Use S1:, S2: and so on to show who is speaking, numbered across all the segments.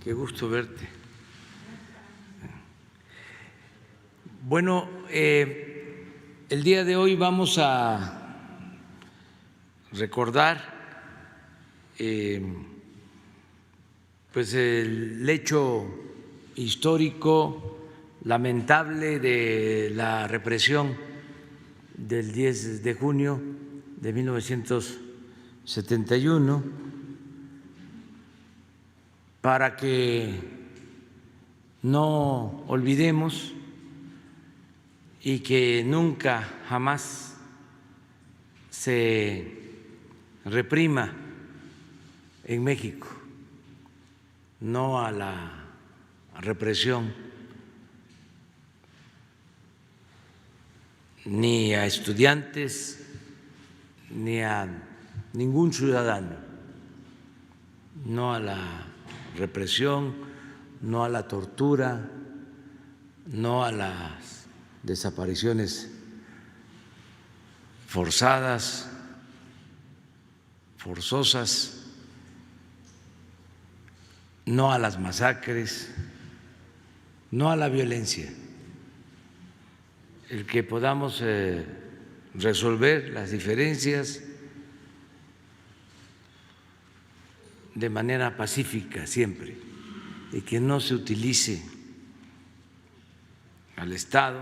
S1: Qué gusto verte. Bueno, el día de hoy vamos a recordar pues el hecho histórico lamentable de la represión del 10 de junio de 1971, para que no olvidemos y que nunca jamás se reprima en México, no a la represión ni a estudiantes ni a ningún ciudadano, no a la represión, no a la tortura, no a las desapariciones forzosas, no a las masacres, no a la violencia. El que podamos resolver las diferencias de manera pacífica siempre y que no se utilice al Estado,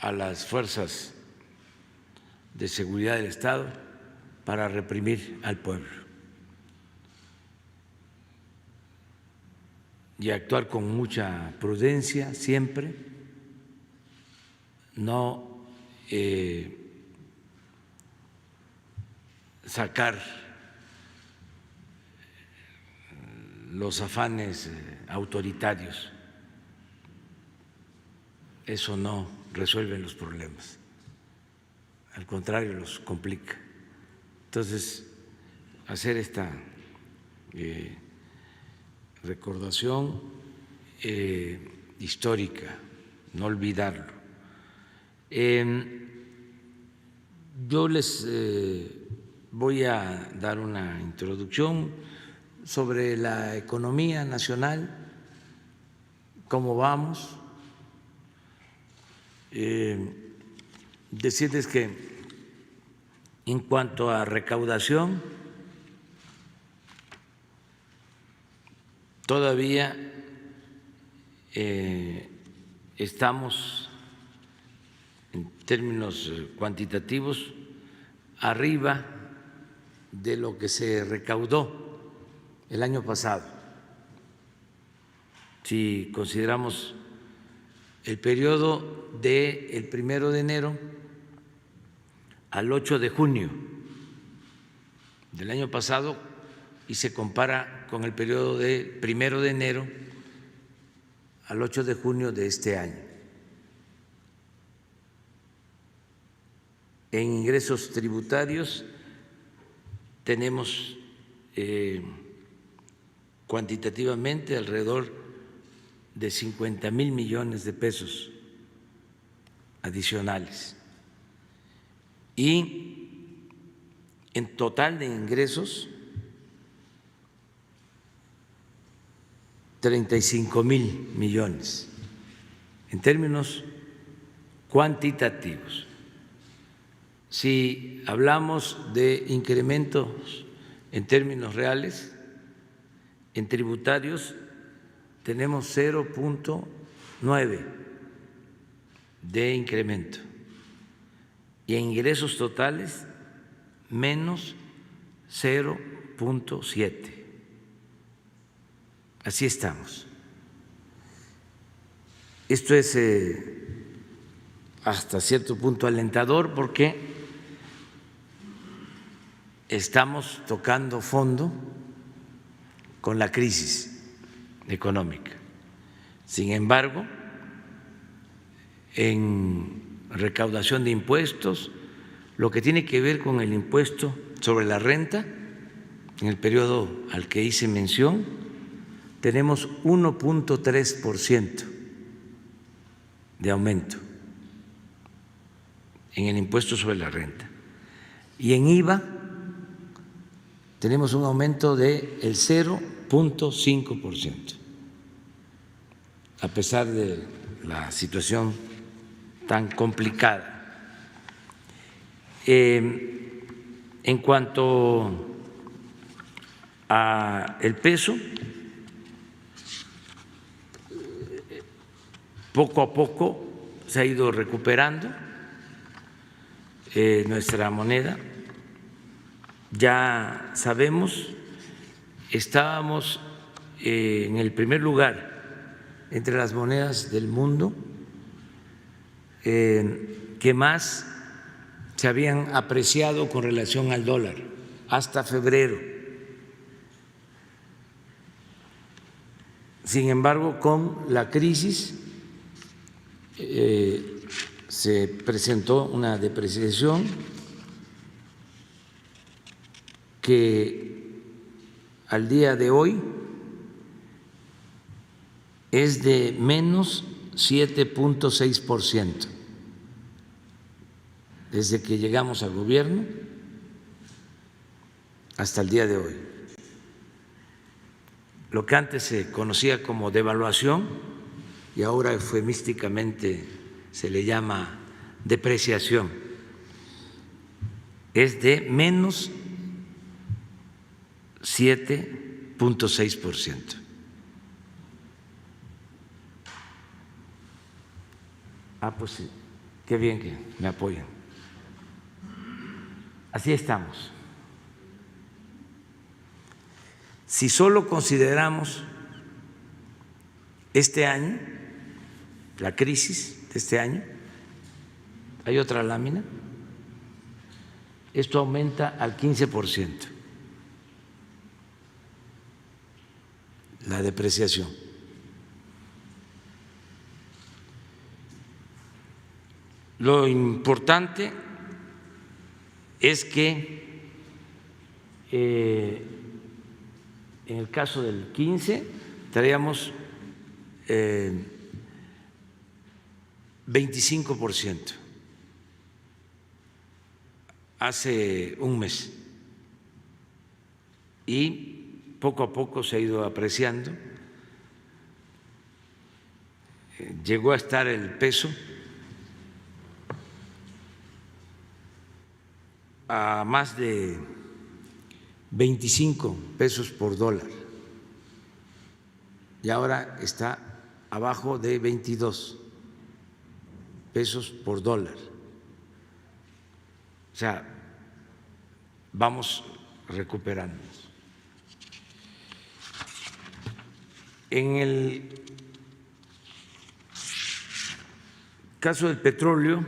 S1: a las fuerzas de seguridad del Estado para reprimir al pueblo y actuar con mucha prudencia siempre, no sacar los afanes autoritarios. Eso no resuelve los problemas, al contrario, los complica. Entonces, hacer esta recordación histórica, no olvidarlo. Yo les voy a dar una introducción sobre la economía nacional, cómo vamos. Decirles que en cuanto a recaudación, todavía estamos en términos cuantitativos arriba de lo que se recaudó el año pasado. Si consideramos el periodo del 1 de enero al 8 de junio del año pasado y se compara con el periodo del 1 de enero al 8 de junio de este año. En ingresos tributarios tenemos cuantitativamente alrededor de 50,000 millones de pesos adicionales. Y en total de ingresos, 35,000 millones en términos cuantitativos. Si hablamos de incrementos en términos reales, en tributarios tenemos 0,9 de incremento y en ingresos totales menos 0,7. Así estamos. Esto es hasta cierto punto alentador porque estamos tocando fondo con la crisis económica. Sin embargo, en recaudación de impuestos, lo que tiene que ver con el impuesto sobre la renta, en el periodo al que hice mención, tenemos 1,3% de aumento en el impuesto sobre la renta. Y en IVA tenemos un aumento del 0.5%, a pesar de la situación tan complicada. En cuanto al peso, poco a poco se ha ido recuperando nuestra moneda. Ya sabemos, estábamos en el primer lugar entre las monedas del mundo que más se habían apreciado con relación al dólar hasta febrero. Sin embargo, con la crisis se presentó una depreciación que al día de hoy es de menos 7.6%. Desde que llegamos al gobierno hasta el día de hoy. Lo que antes se conocía como devaluación y ahora eufemísticamente se le llama depreciación, es de menos 7.6%. Pues sí, qué bien que me apoyan. Así estamos. Si solo consideramos este año, la crisis de este año, hay otra lámina, esto aumenta al 15%, la depreciación. Lo importante es que en el caso del 15 traíamos 25% hace un mes y poco a poco se ha ido apreciando. Llegó a estar el peso a más de 25 pesos por dólar y ahora está abajo de 22 pesos por dólar. O sea, vamos recuperándonos. En el caso del petróleo,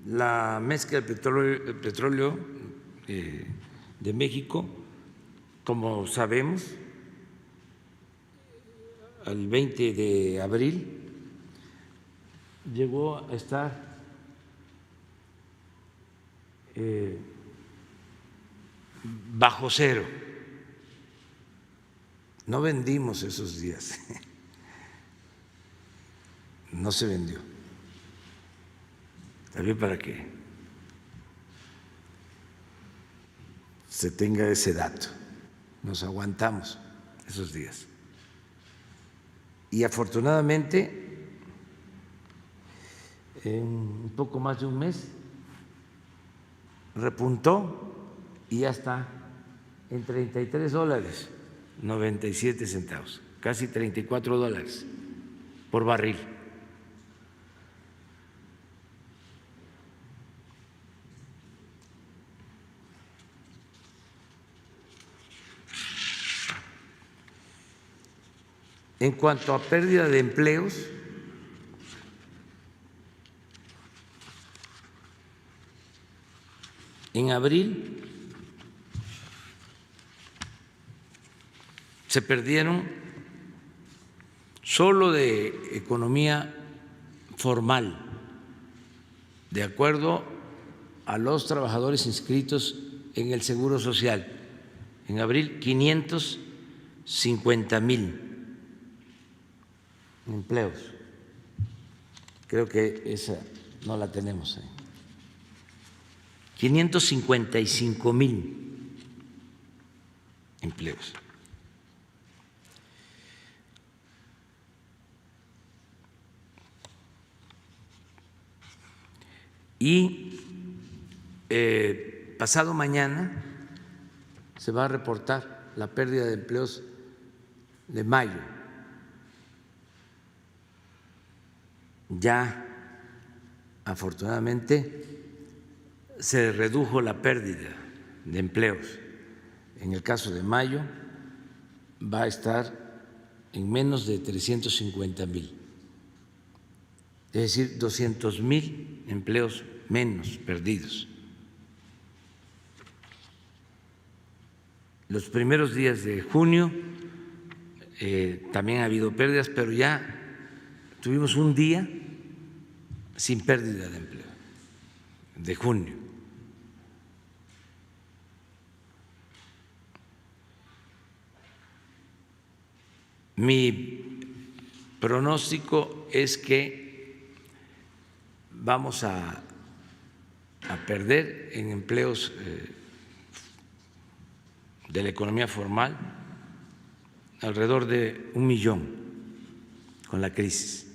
S1: la mezcla del petróleo de México, como sabemos, al 20 de abril llegó a estar bajo cero. No vendimos esos días, no se vendió. También para que se tenga ese dato, nos aguantamos esos días. Y afortunadamente, en un poco más de un mes, repuntó y ya está en $33.97, casi $34 por barril. En cuanto a pérdida de empleos, en abril se perdieron solo de economía formal, de acuerdo a los trabajadores inscritos en el Seguro Social, en abril 550,000 empleos. Creo que esa no la tenemos ahí. 555,000 empleos. Y pasado mañana se va a reportar la pérdida de empleos de mayo. Ya afortunadamente se redujo la pérdida de empleos. En el caso de mayo va a estar en menos de 350,000, es decir, 200,000 empleos menos perdidos. Los primeros días de junio también ha habido pérdidas, pero ya tuvimos un día sin pérdida de empleo, de junio. Mi pronóstico es que vamos a perder en empleos de la economía formal alrededor de 1,000,000 con la crisis.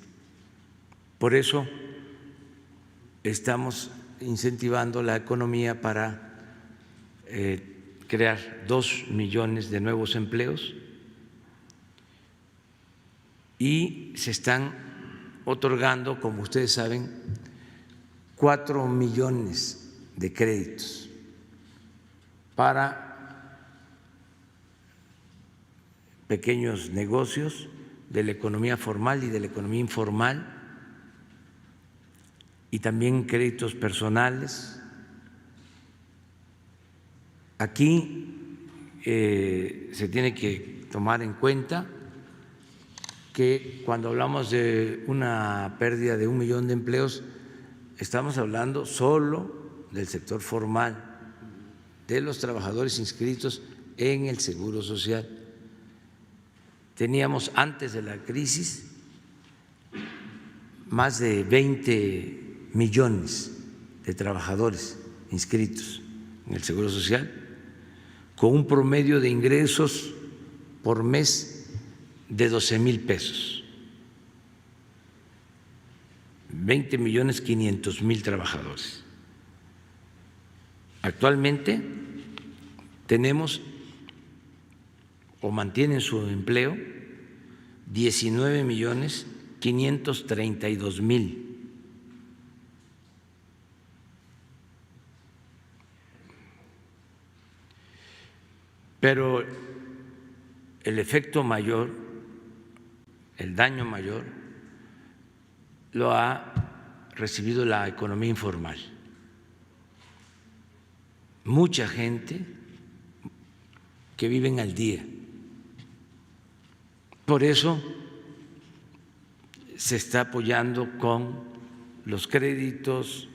S1: Por eso estamos incentivando la economía para crear 2 millones de nuevos empleos y se están otorgando, como ustedes saben, 4 millones de créditos para pequeños negocios de la economía formal y de la economía informal, y también créditos personales. Aquí se tiene que tomar en cuenta que cuando hablamos de una pérdida de 1,000,000 de empleos, estamos hablando solo del sector formal, de los trabajadores inscritos en el Seguro Social. Teníamos antes de la crisis más de 20 millones de trabajadores inscritos en el Seguro Social, con un promedio de ingresos por mes de 12,000 pesos. 20,500,000 trabajadores. Actualmente tenemos o mantienen su empleo 19,532,000. Pero el efecto mayor, el daño mayor, lo ha recibido la economía informal. Mucha gente que vive al día. Por eso se está apoyando con los créditos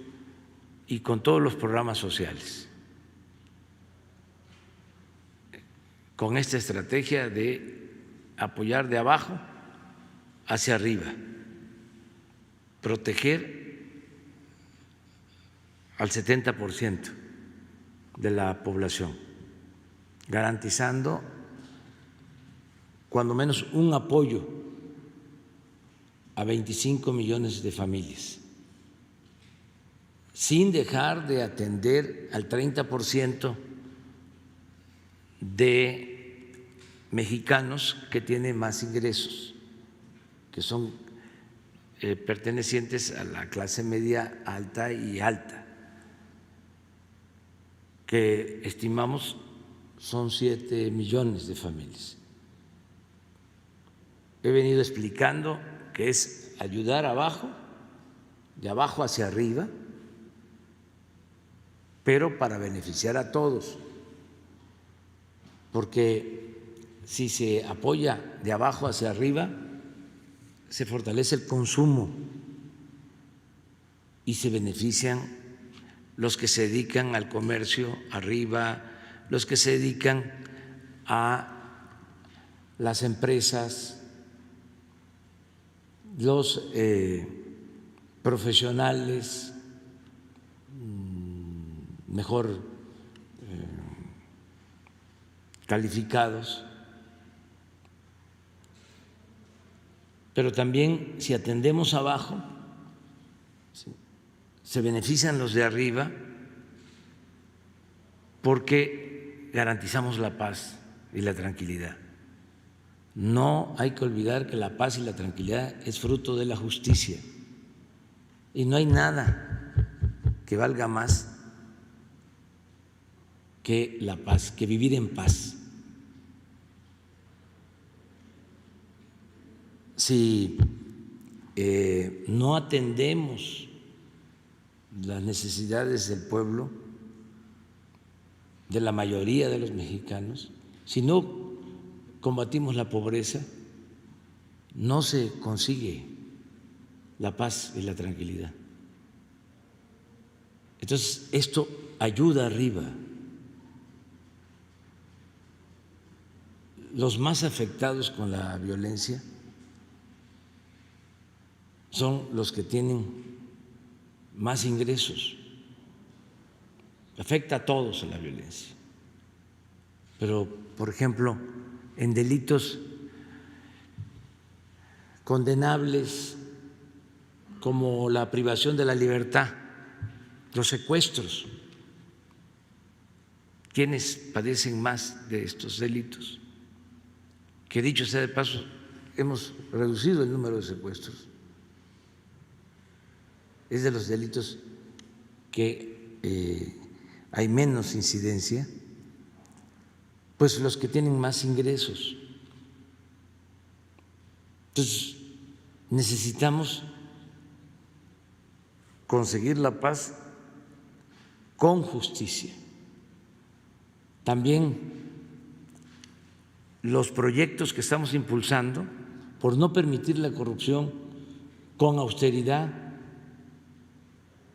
S1: y con todos los programas sociales, con esta estrategia de apoyar de abajo hacia arriba, proteger al 70% de la población, garantizando cuando menos un apoyo a 25 millones de familias, sin dejar de atender al 30% de mexicanos que tienen más ingresos, que son pertenecientes a la clase media alta y alta, que estimamos son 7 millones de familias. He venido explicando que es ayudar abajo, de abajo hacia arriba, pero para beneficiar a todos, porque si se apoya de abajo hacia arriba, se fortalece el consumo y se benefician los que se dedican al comercio arriba, los que se dedican a las empresas, los profesionales mejor calificados, pero también si atendemos abajo, se benefician los de arriba porque garantizamos la paz y la tranquilidad. No hay que olvidar que la paz y la tranquilidad es fruto de la justicia y no hay nada que valga más que la paz, que vivir en paz. Si no atendemos las necesidades del pueblo, de la mayoría de los mexicanos, si no combatimos la pobreza, no se consigue la paz y la tranquilidad. Entonces, esto ayuda arriba. Los más afectados con la violencia son los que tienen más ingresos. Afecta a todos en la violencia. Pero, por ejemplo, en delitos condenables como la privación de la libertad, los secuestros, ¿quiénes padecen más de estos delitos? Que dicho sea de paso, hemos reducido el número de secuestros. Es de los delitos que hay menos incidencia, pues los que tienen más ingresos. Entonces, necesitamos conseguir la paz con justicia. También los proyectos que estamos impulsando por no permitir la corrupción con austeridad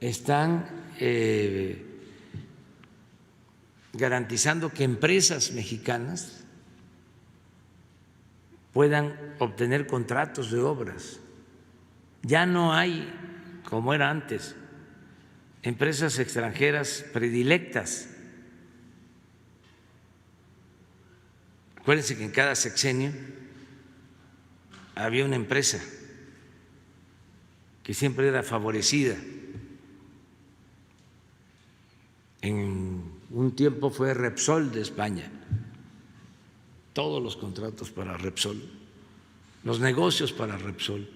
S1: están garantizando que empresas mexicanas puedan obtener contratos de obras. Ya no hay, como era antes, empresas extranjeras predilectas. Acuérdense que en cada sexenio había una empresa que siempre era favorecida. En un tiempo fue Repsol de España, todos los contratos para Repsol, los negocios para Repsol.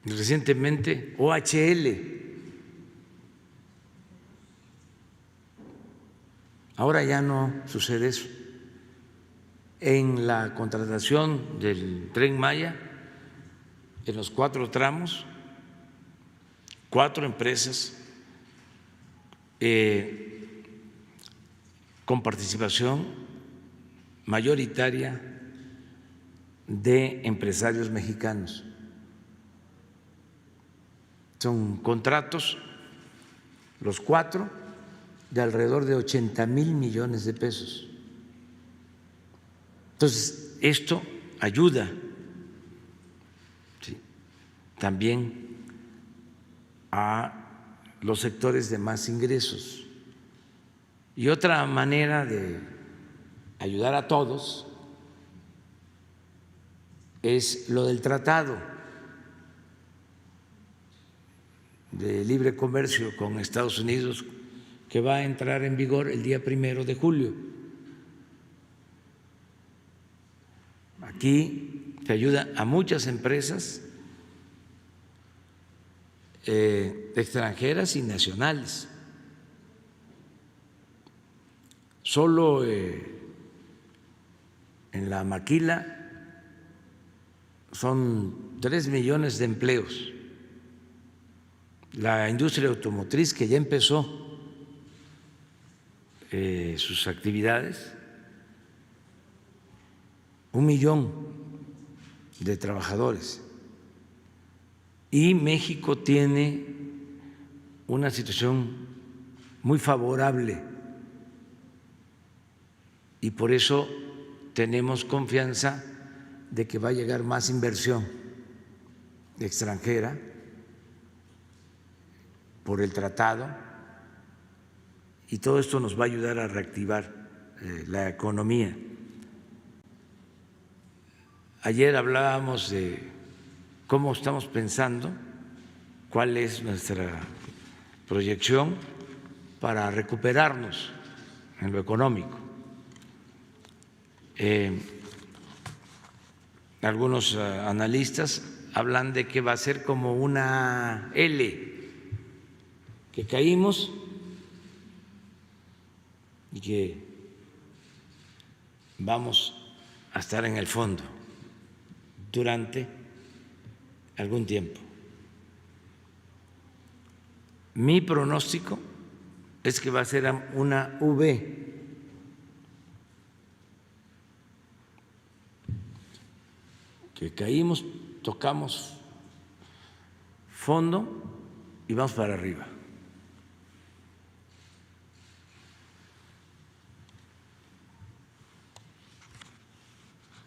S1: Recientemente OHL, ahora ya no sucede eso. En la contratación del Tren Maya, en los 4 tramos, 4 empresas con participación mayoritaria de empresarios mexicanos. Son contratos, los 4, de alrededor de 80,000 millones de pesos. Entonces, esto ayuda, ¿sí?, también a los sectores de más ingresos. Y otra manera de ayudar a todos es lo del tratado de libre comercio con Estados Unidos, que va a entrar en vigor el día 1 de julio. Aquí se ayuda a muchas empresas extranjeras y nacionales. Solo en la maquila son 3 millones de empleos. La industria automotriz, que ya empezó sus actividades, 1 millón de trabajadores. Y México tiene una situación muy favorable y por eso tenemos confianza de que va a llegar más inversión extranjera por el tratado, y todo esto nos va a ayudar a reactivar la economía. Ayer hablábamos de cómo estamos pensando, cuál es nuestra proyección para recuperarnos en lo económico. Algunos analistas hablan de que va a ser como una L, que caímos y que vamos a estar en el fondo durante algún tiempo. Mi pronóstico es que va a ser una V, que caímos, tocamos fondo y vamos para arriba.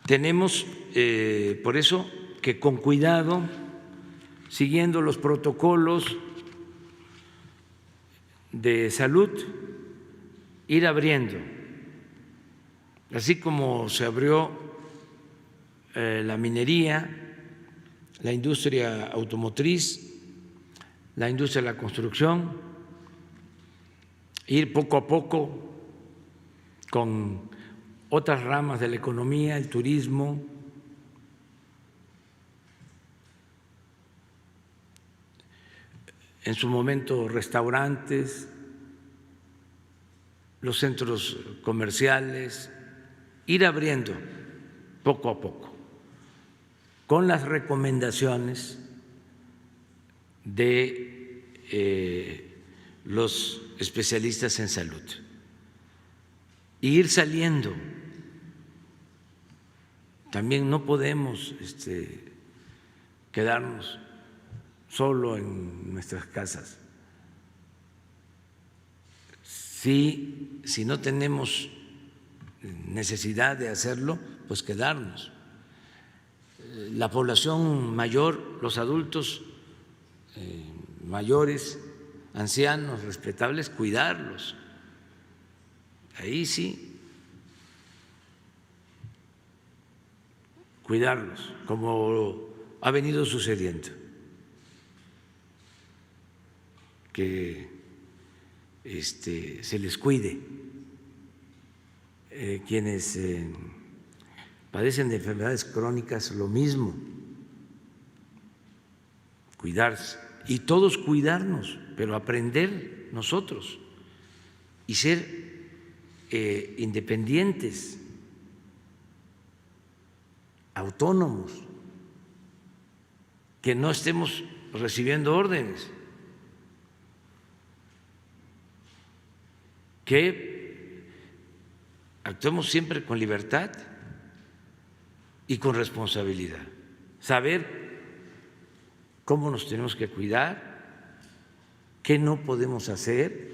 S1: Tenemos, por eso, que con cuidado, siguiendo los protocolos de salud, ir abriendo, así como se abrió la minería, la industria automotriz, la industria de la construcción, ir poco a poco con otras ramas de la economía, el turismo, en su momento restaurantes, los centros comerciales, ir abriendo poco a poco, con las recomendaciones de los especialistas en salud, e ir saliendo. También no podemos quedarnos solo en nuestras casas. Si no tenemos necesidad de hacerlo, pues quedarnos. La población mayor, los adultos mayores, ancianos, respetables, cuidarlos. Ahí sí, cuidarlos, como ha venido sucediendo, que se les cuide. Quienes padecen de enfermedades crónicas, lo mismo, cuidarse, y todos cuidarnos, pero aprender nosotros y ser independientes, autónomos, que no estemos recibiendo órdenes, que actuemos siempre con libertad y con responsabilidad, saber cómo nos tenemos que cuidar, qué no podemos hacer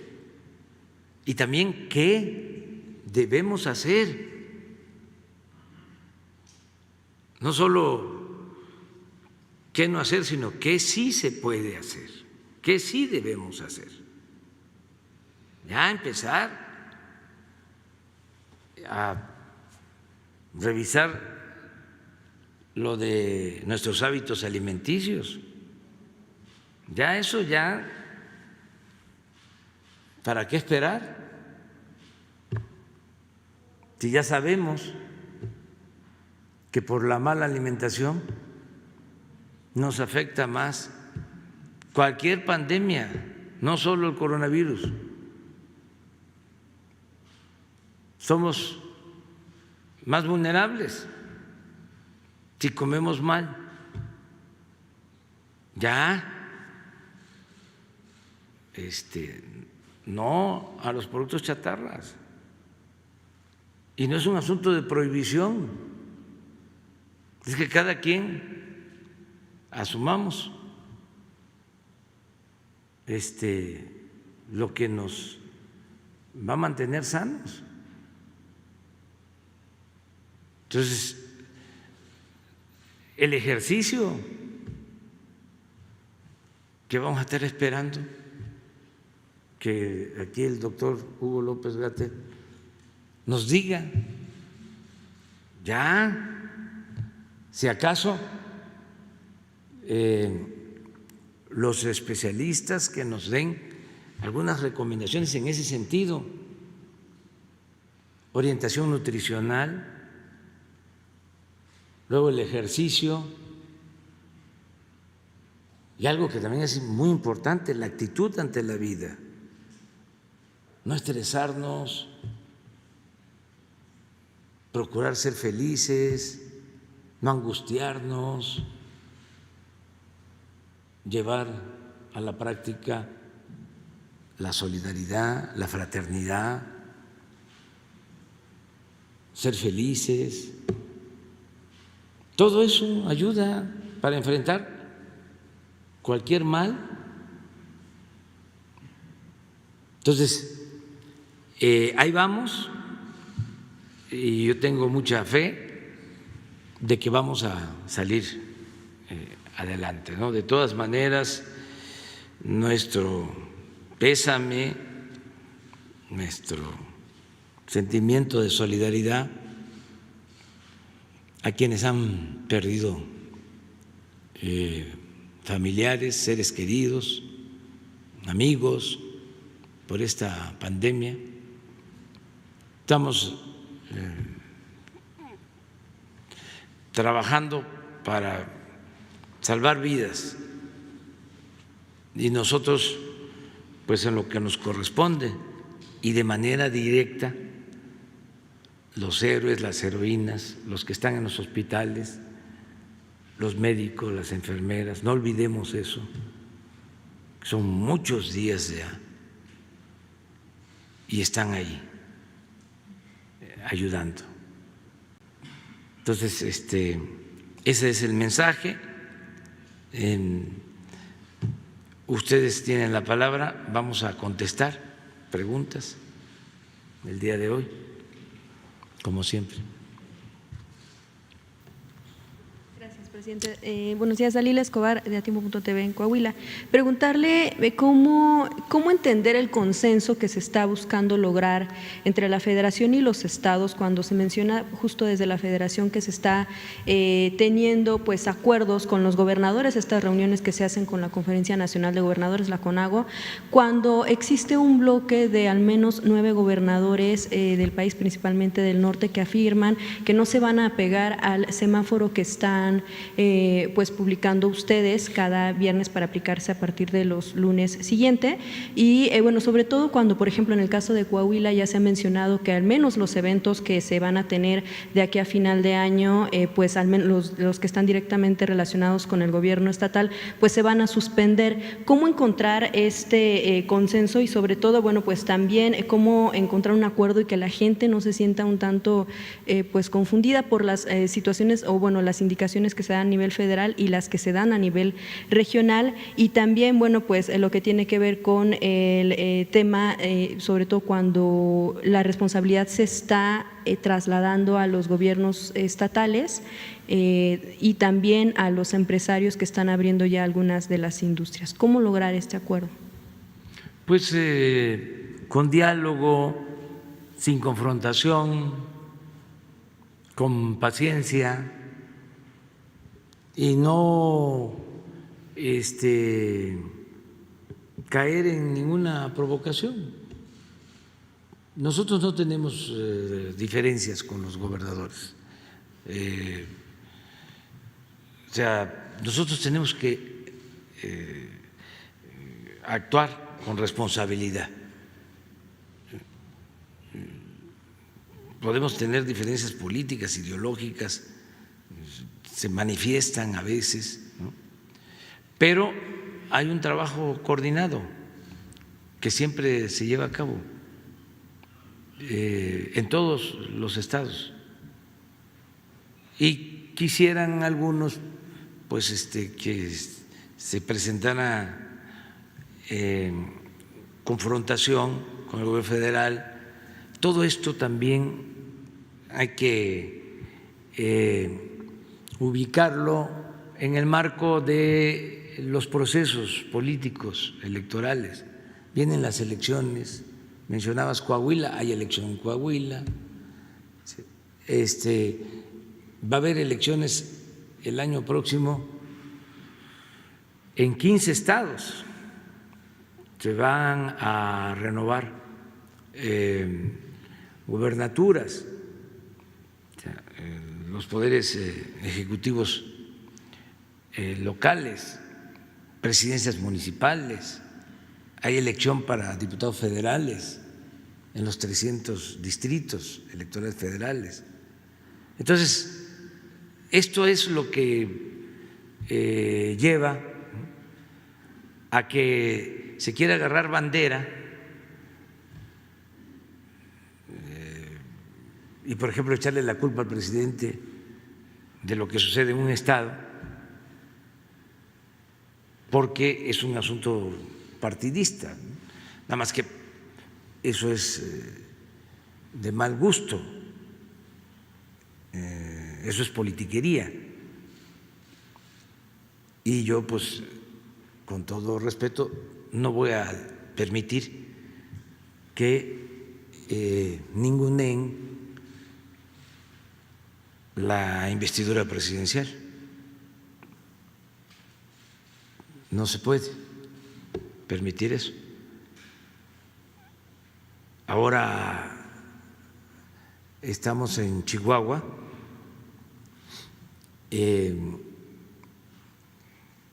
S1: y también qué debemos hacer. No solo qué no hacer, sino qué sí se puede hacer, qué sí debemos hacer. Ya empezar a revisar lo de nuestros hábitos alimenticios. Ya eso ya, ¿para qué esperar? Si ya sabemos que por la mala alimentación nos afecta más cualquier pandemia, no solo el coronavirus. Somos más vulnerables si comemos mal. Ya, no a los productos chatarras. Y no es un asunto de prohibición, es que cada quien asumamos lo que nos va a mantener sanos. Entonces, el ejercicio que vamos a estar esperando que aquí el doctor Hugo López-Gatell nos diga ya, si acaso los especialistas que nos den algunas recomendaciones en ese sentido, orientación nutricional, luego el ejercicio y algo que también es muy importante, la actitud ante la vida, no estresarnos, procurar ser felices, no angustiarnos, llevar a la práctica la solidaridad, la fraternidad, ser felices. Todo eso ayuda para enfrentar cualquier mal. Entonces, ahí vamos y yo tengo mucha fe de que vamos a salir adelante, ¿no? De todas maneras, nuestro pésame, nuestro sentimiento de solidaridad a quienes han perdido familiares, seres queridos, amigos por esta pandemia. Estamos trabajando para salvar vidas y nosotros, pues en lo que nos corresponde y de manera directa, los héroes, las heroínas, los que están en los hospitales, los médicos, las enfermeras, no olvidemos eso, son muchos días ya y están ahí ayudando. Entonces, ese es el mensaje. Ustedes tienen la palabra, vamos a contestar preguntas el día de hoy, como siempre.
S2: Presidente. Buenos días, Dalila Escobar, de Atiempo.tv en Coahuila. Preguntarle cómo entender el consenso que se está buscando lograr entre la Federación y los estados, cuando se menciona justo desde la Federación que se está teniendo pues acuerdos con los gobernadores, estas reuniones que se hacen con la Conferencia Nacional de Gobernadores, la CONAGO, cuando existe un bloque de al menos 9 gobernadores del país, principalmente del norte, que afirman que no se van a apegar al semáforo que están pues publicando ustedes cada viernes para aplicarse a partir de los lunes siguiente. Y bueno, sobre todo cuando, por ejemplo, en el caso de Coahuila ya se ha mencionado que al menos los eventos que se van a tener de aquí a final de año, pues al menos los que están directamente relacionados con el gobierno estatal, pues se van a suspender. ¿Cómo encontrar este consenso y sobre todo, bueno, pues también cómo encontrar un acuerdo y que la gente no se sienta un tanto pues confundida por las situaciones o bueno, las indicaciones que se dan a nivel federal y las que se dan a nivel regional? Y también, bueno, pues lo que tiene que ver con el tema, sobre todo cuando la responsabilidad se está trasladando a los gobiernos estatales y también a los empresarios que están abriendo ya algunas de las industrias. ¿Cómo lograr este acuerdo?
S1: Pues con diálogo, sin confrontación, con paciencia y no caer en ninguna provocación. Nosotros no tenemos diferencias con los gobernadores. O sea, nosotros tenemos que actuar con responsabilidad. Podemos tener diferencias políticas, ideológicas, se manifiestan a veces, ¿no? Pero hay un trabajo coordinado que siempre se lleva a cabo en todos los estados. Y quisieran algunos pues que se presentara confrontación con el gobierno federal. Todo esto también hay que ubicarlo en el marco de los procesos políticos electorales vienen las elecciones, mencionabas Coahuila, hay elección en Coahuila, va a haber elecciones el año próximo en 15 estados, se van a renovar gubernaturas, los poderes ejecutivos locales, presidencias municipales, hay elección para diputados federales en los 300 distritos electorales federales. Entonces, esto es lo que lleva a que se quiera agarrar bandera y, por ejemplo, echarle la culpa al presidente de lo que sucede en un estado, porque es un asunto partidista, nada más que eso es de mal gusto, eso es politiquería. Y yo, pues, con todo respeto, no voy a permitir que ninguneen la investidura presidencial. No se puede permitir eso. Ahora estamos en Chihuahua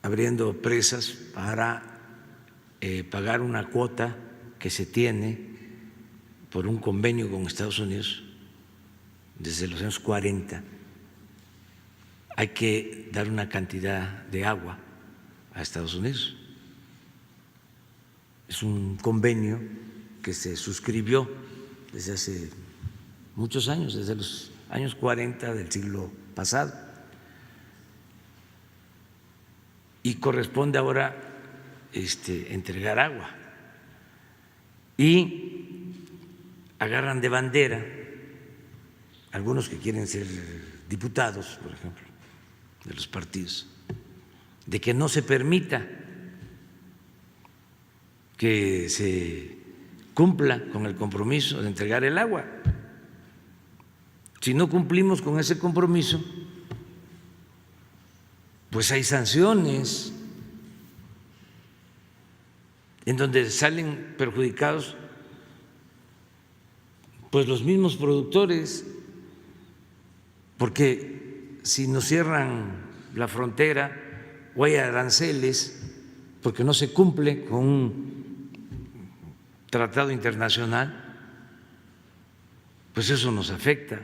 S1: abriendo presas para pagar una cuota que se tiene por un convenio con Estados Unidos desde los años 40. Hay que dar una cantidad de agua a Estados Unidos. Es un convenio que se suscribió desde hace muchos años, desde los años 40 del siglo pasado. Y corresponde ahora entregar agua. Y agarran de bandera algunos que quieren ser diputados, por ejemplo, de los partidos, de que no se permita que se cumpla con el compromiso de entregar el agua. Si no cumplimos con ese compromiso, pues hay sanciones en donde salen perjudicados pues los mismos productores, porque si nos cierran la frontera o hay aranceles porque no se cumple con un tratado internacional, pues eso nos afecta.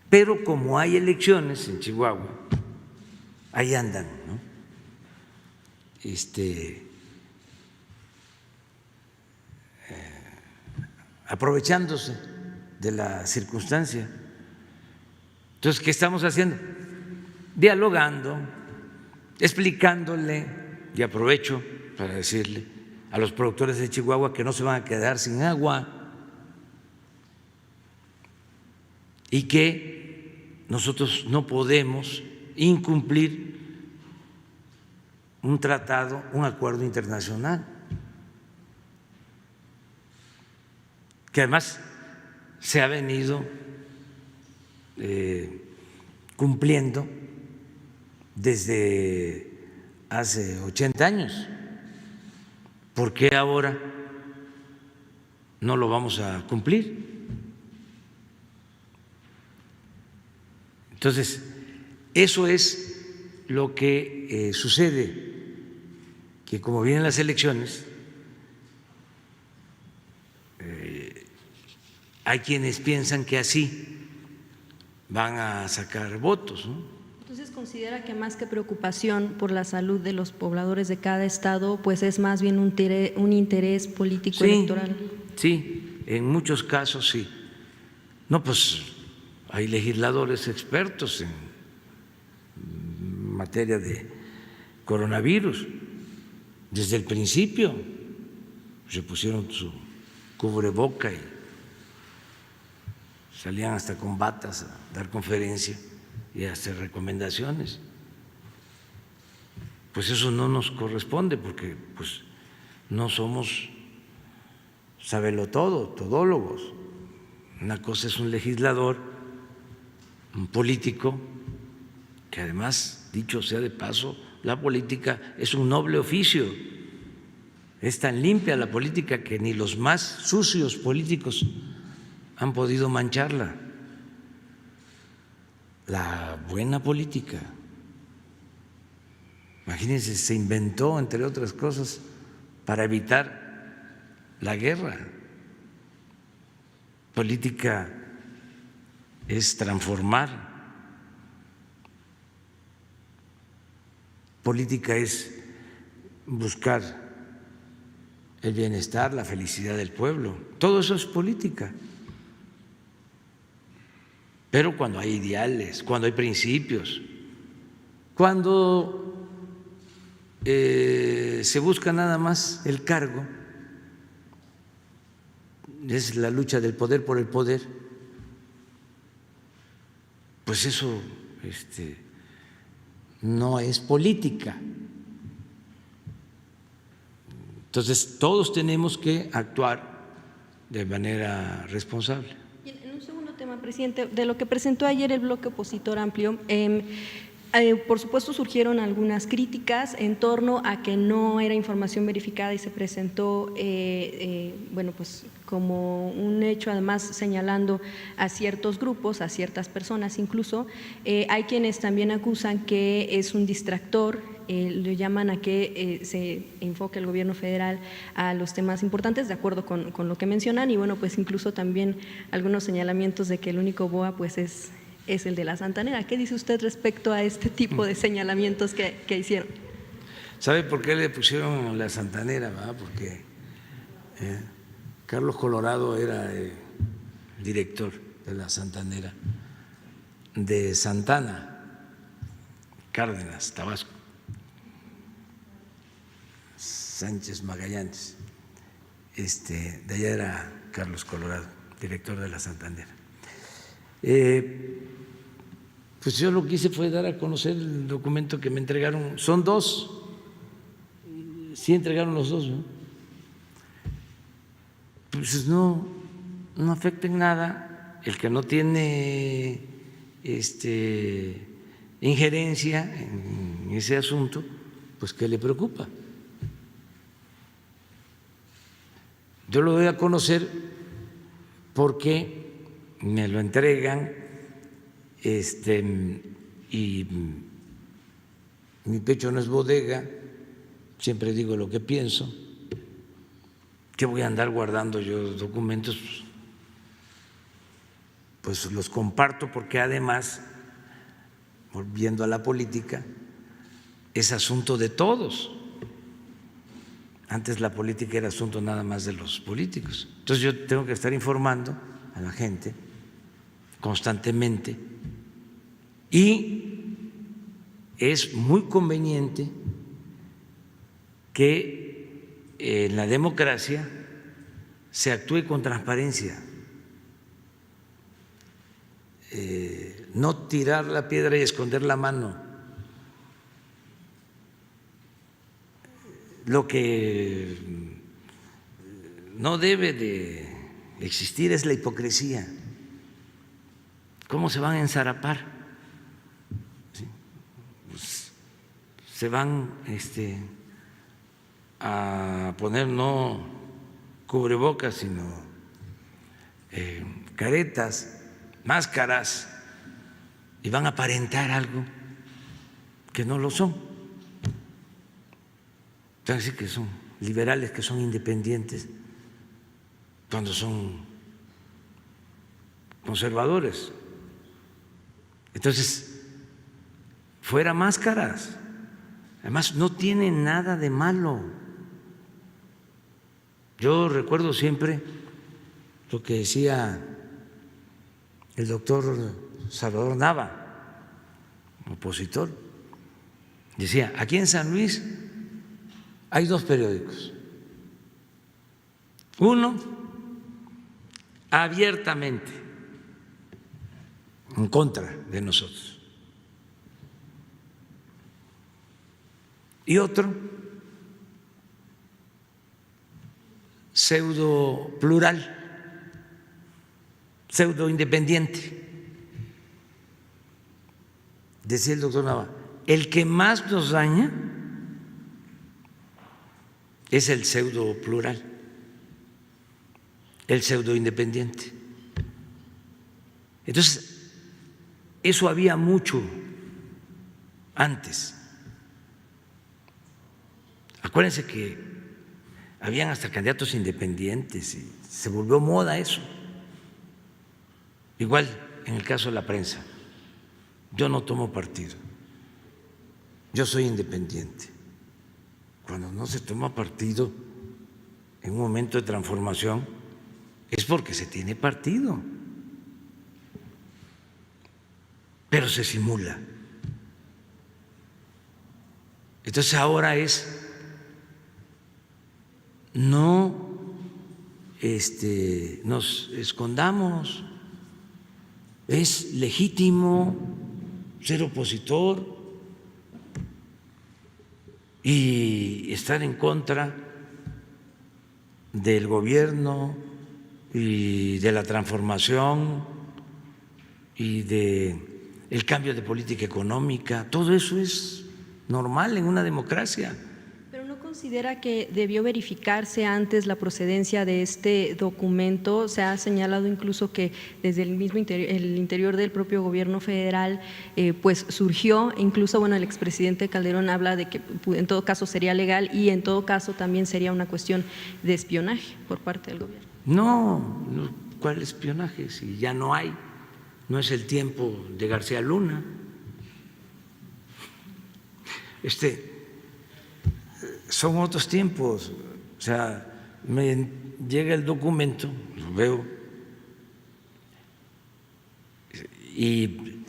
S1: Pero como hay elecciones en Chihuahua, ahí andan, ¿no? Aprovechándose de la circunstancia. Entonces, ¿qué estamos haciendo? Dialogando, explicándole, y aprovecho para decirle a los productores de Chihuahua que no se van a quedar sin agua y que nosotros no podemos incumplir un tratado, un acuerdo internacional, que además se ha venido cumpliendo desde hace 80 años. ¿Por qué ahora no lo vamos a cumplir? Entonces, eso es lo que sucede, que como vienen las elecciones, hay quienes piensan que así van a sacar votos, ¿no?
S2: Entonces, ¿considera que más que preocupación por la salud de los pobladores de cada estado, pues es más bien un interés político electoral?
S1: Sí, en muchos casos sí. No, pues hay legisladores expertos en materia de coronavirus. Desde el principio se pusieron su cubreboca y salían hasta con batas a dar conferencia y a hacer recomendaciones. Pues eso no nos corresponde porque pues no somos sabelotodo, todólogos. Una cosa es un legislador, un político, que además, dicho sea de paso, la política es un noble oficio. Es tan limpia la política que ni los más sucios políticos han podido mancharla. La buena política. Imagínense, se inventó, entre otras cosas, para evitar la guerra. Política es transformar. Política es buscar el bienestar, la felicidad del pueblo. Todo eso es política. Pero cuando hay ideales, cuando hay principios, cuando se busca nada más el cargo, es la lucha del poder por el poder, pues eso no es política. Entonces, todos tenemos que actuar de manera responsable.
S2: En un segundo tema, presidente, de lo que presentó ayer el bloque opositor amplio, por supuesto surgieron algunas críticas en torno a que no era información verificada y se presentó, bueno, pues como un hecho, además señalando a ciertos grupos, a ciertas personas incluso. Hay quienes también acusan que es un distractor, lo llaman a que se enfoque el gobierno federal a los temas importantes, de acuerdo con lo que mencionan, y bueno, pues incluso también algunos señalamientos de que el único BOA pues es el de la Santanera. ¿Qué dice usted respecto a este tipo de señalamientos que hicieron?
S1: ¿Sabe por qué le pusieron la Santanera? Porque Carlos Colorado era el director de la Santanera, de Santana, Cárdenas, Tabasco, Sánchez Magallanes, de allá era Carlos Colorado, director de la Santanera. Pues yo lo que hice fue dar a conocer el documento que me entregaron. Son dos, sí entregaron los dos, ¿no? Pues no afecta en nada. El que no tiene injerencia en ese asunto, pues ¿qué le preocupa? Yo lo doy a conocer porque me lo entregan y mi pecho no es bodega, siempre digo lo que pienso. ¿Qué voy a andar guardando yo documentos? Pues los comparto porque además, volviendo a la política, es asunto de todos. Antes la política era asunto nada más de los políticos. Entonces yo tengo que estar informando a la gente constantemente y es muy conveniente que en la democracia se actúe con transparencia, no tirar la piedra y esconder la mano. Lo que no debe de existir es la hipocresía. ¿Cómo se van a enzarapar? ¿Sí? Pues se van a poner no cubrebocas, sino caretas, máscaras, y van a aparentar algo que no lo son. Van a decir que son liberales, que son independientes, cuando son conservadores. Entonces, fuera máscaras. Además, no tiene nada de malo. Yo recuerdo siempre lo que decía el doctor Salvador Nava, opositor. Decía, aquí en San Luis hay dos periódicos. Uno, abiertamente en contra de nosotros. Y otro pseudo plural, pseudo independiente. Decía el doctor Nava, el que más nos daña es el pseudo plural, el pseudo independiente. Entonces, eso había mucho antes. Acuérdense que habían hasta candidatos independientes y se volvió moda eso. Igual en el caso de la prensa, yo no tomo partido, yo soy independiente. Cuando no se toma partido en un momento de transformación es porque se tiene partido, pero se simula. Entonces ahora es no nos escondamos, es legítimo ser opositor y estar en contra del gobierno y de la transformación y de el cambio de política económica. Todo eso es normal en una democracia.
S2: ¿Pero no considera que debió verificarse antes la procedencia de este documento? Se ha señalado incluso que desde el mismo el interior del propio gobierno federal pues surgió, incluso bueno, el expresidente Calderón habla de que en todo caso sería legal y en todo caso también sería una cuestión de espionaje por parte del gobierno.
S1: No, ¿cuál espionaje? Si ya no hay, no es el tiempo de García Luna. Son otros tiempos, o sea, me llega el documento, lo veo y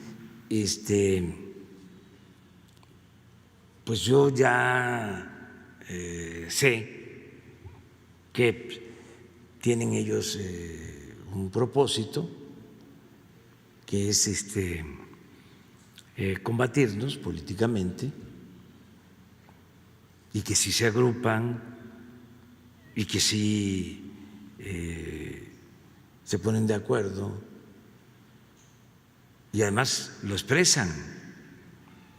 S1: pues yo ya sé que tienen ellos un propósito que es combatirnos políticamente y que sí se agrupan y que sí se ponen de acuerdo y además lo expresan.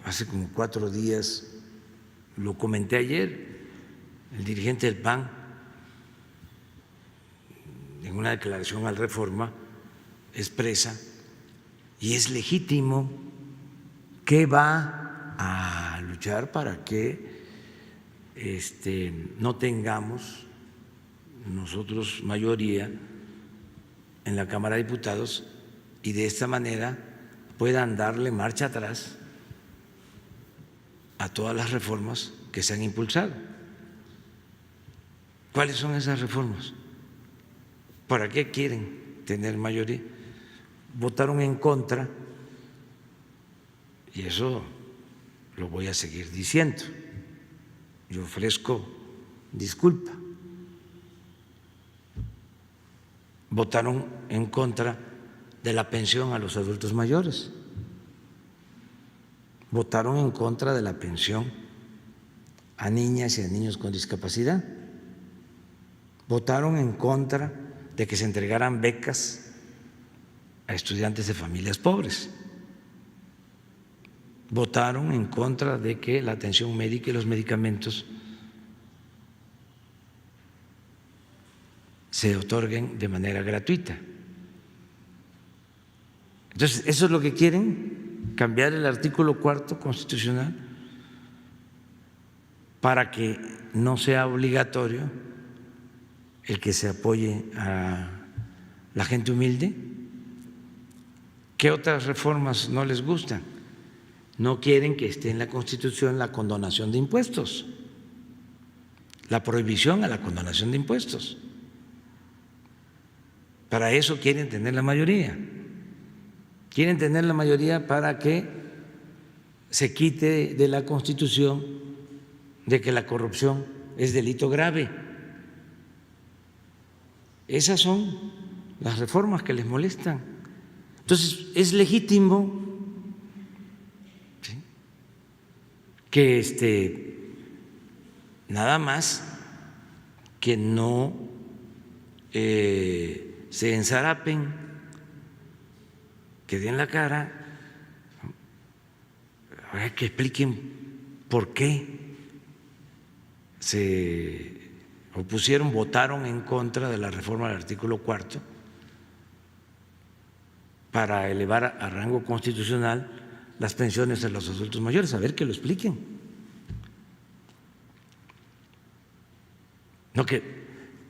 S1: Hace como 4 días, lo comenté ayer, el dirigente del PAN, en una declaración al Reforma, expresa, y es legítimo, que va a luchar para que no tengamos nosotros mayoría en la Cámara de Diputados y de esta manera puedan darle marcha atrás a todas las reformas que se han impulsado. ¿Cuáles son esas reformas? ¿Para qué quieren tener mayoría? Votaron en contra y eso lo voy a seguir diciendo. Yo ofrezco disculpa. Votaron en contra de la pensión a los adultos mayores. Votaron en contra de la pensión a niñas y a niños con discapacidad. Votaron en contra de que se entregaran becas a estudiantes de familias pobres. Votaron en contra de que la atención médica y los medicamentos se otorguen de manera gratuita. Entonces, ¿eso es lo que quieren? Cambiar el artículo 4 constitucional para que no sea obligatorio el que se apoye a la gente humilde. ¿Qué otras reformas no les gustan? No quieren que esté en la Constitución la condonación de impuestos, la prohibición a la condonación de impuestos. Para eso quieren tener la mayoría. Quieren tener la mayoría para que se quite de la Constitución de que la corrupción es delito grave. Esas son las reformas que les molestan. Entonces, es legítimo, ¿sí?, que nada más que no se ensarapen, que den la cara, que expliquen por qué se opusieron, votaron en contra de la reforma del artículo 4 para elevar a rango constitucional las pensiones de los adultos mayores. A ver, que lo expliquen. No que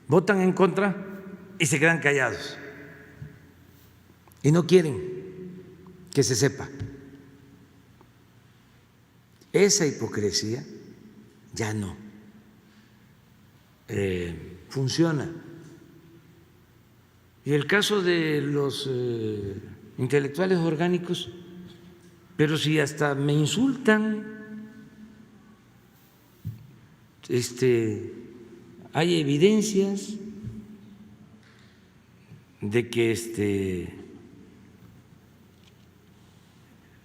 S1: votan en contra y se quedan callados y no quieren que se sepa. Esa hipocresía ya no funciona. Y el caso de los intelectuales orgánicos, pero si hasta me insultan, hay evidencias de que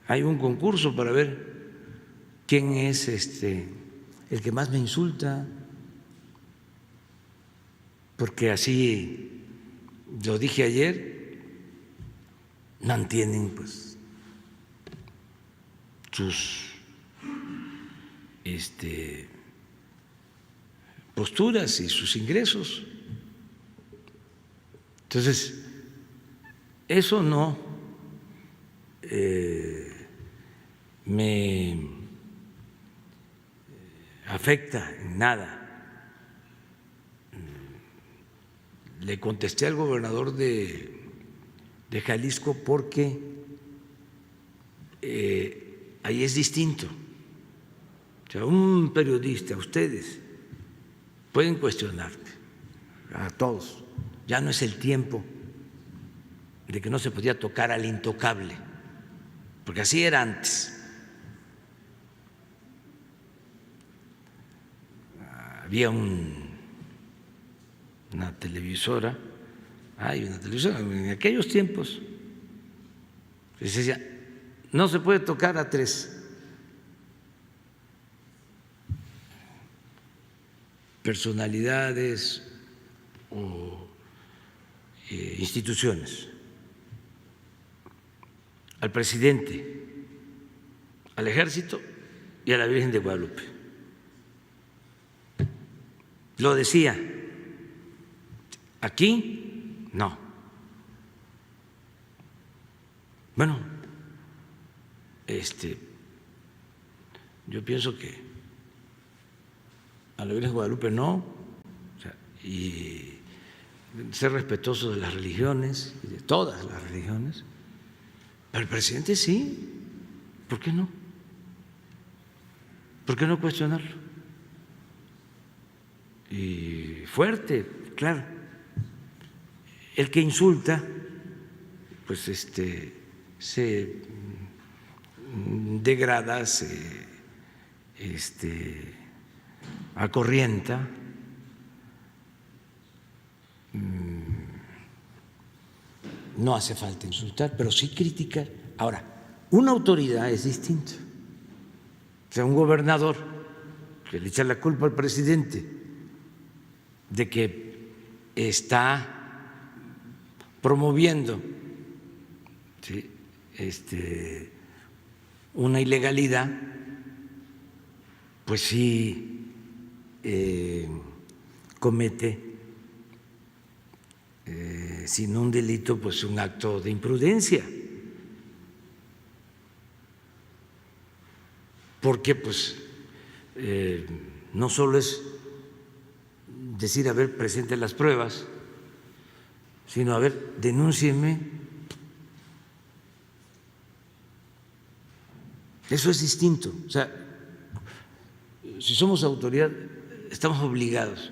S1: hay un concurso para ver quién es el que más me insulta, porque así lo dije ayer, mantienen pues sus posturas y sus ingresos. Entonces, eso no me afecta en nada. Le contesté al gobernador de Jalisco porque ahí es distinto. O sea, un periodista, ustedes pueden cuestionarme, a todos. Ya no es el tiempo de que no se podía tocar al intocable, porque así era antes. Había una televisora, en aquellos tiempos, se decía, no se puede tocar a tres personalidades o instituciones: al presidente, al ejército y a la Virgen de Guadalupe. Lo decía. Aquí no. Bueno, yo pienso que a la Virgen de Guadalupe no, o sea, y ser respetuoso de las religiones, de todas las religiones, pero el presidente sí. ¿Por qué no? ¿Por qué no cuestionarlo? Y fuerte, claro. El que insulta, pues se degrada, se acorrienta. No hace falta insultar, pero sí criticar. Ahora, una autoridad es distinto. O sea, un gobernador que le echa la culpa al presidente de que está promoviendo, ¿sí?, una ilegalidad, pues sí comete, sin un delito, pues un acto de imprudencia, porque pues no solo es decir, a ver, presente las pruebas, sino, a ver, denúncieme. Eso es distinto. O sea, si somos autoridad, estamos obligados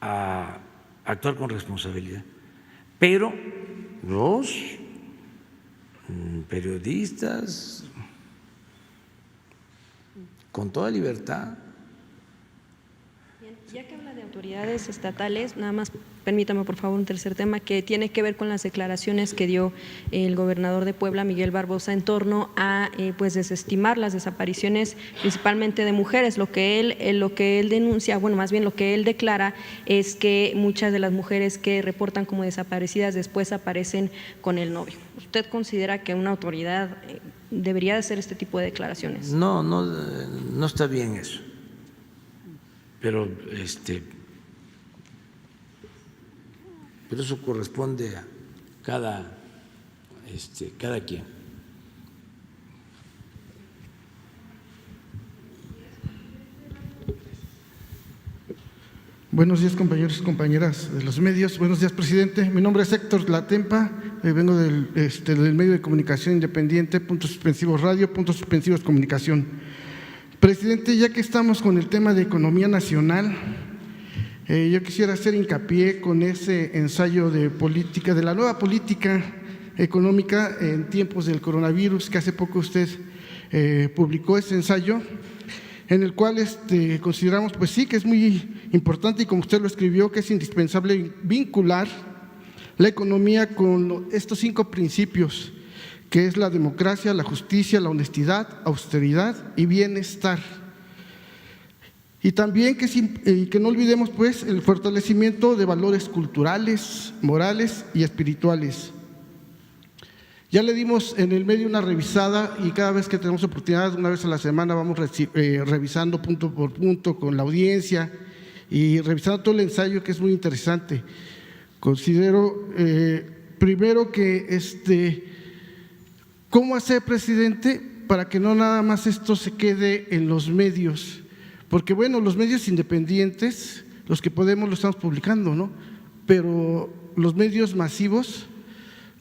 S1: a actuar con responsabilidad. Pero los periodistas, con toda libertad.
S2: Ya que habla de autoridades estatales, nada más permítame por favor un tercer tema que tiene que ver con las declaraciones que dio el gobernador de Puebla, Miguel Barbosa, en torno a pues desestimar las desapariciones principalmente de mujeres. Lo que él denuncia, bueno, más bien lo que él declara es que muchas de las mujeres que reportan como desaparecidas después aparecen con el novio. ¿Usted considera que una autoridad debería de hacer este tipo de declaraciones?
S1: No está bien eso. Pero eso corresponde a cada quien.
S3: Buenos días, compañeros y compañeras de los medios. Buenos días, presidente. Mi nombre es Héctor Latempa, vengo del medio de comunicación independiente, Puntos Suspensivos Radio, Puntos Suspensivos Comunicación. Presidente, ya que estamos con el tema de economía nacional, yo quisiera hacer hincapié con ese ensayo de política, de la nueva política económica en tiempos del coronavirus, que hace poco usted publicó ese ensayo, en el cual consideramos, pues sí, que es muy importante y como usted lo escribió, que es indispensable vincular la economía con estos 5 principios, que es la democracia, la justicia, la honestidad, austeridad y bienestar. Y también que no olvidemos pues el fortalecimiento de valores culturales, morales y espirituales. Ya le dimos en el medio una revisada y cada vez que tenemos oportunidad, una vez a la semana, vamos revisando punto por punto con la audiencia y revisando todo el ensayo, que es muy interesante. Considero primero que ¿cómo hacer, presidente, para que no nada más esto se quede en los medios? Porque bueno, los medios independientes, los que podemos lo estamos publicando, ¿no? Pero los medios masivos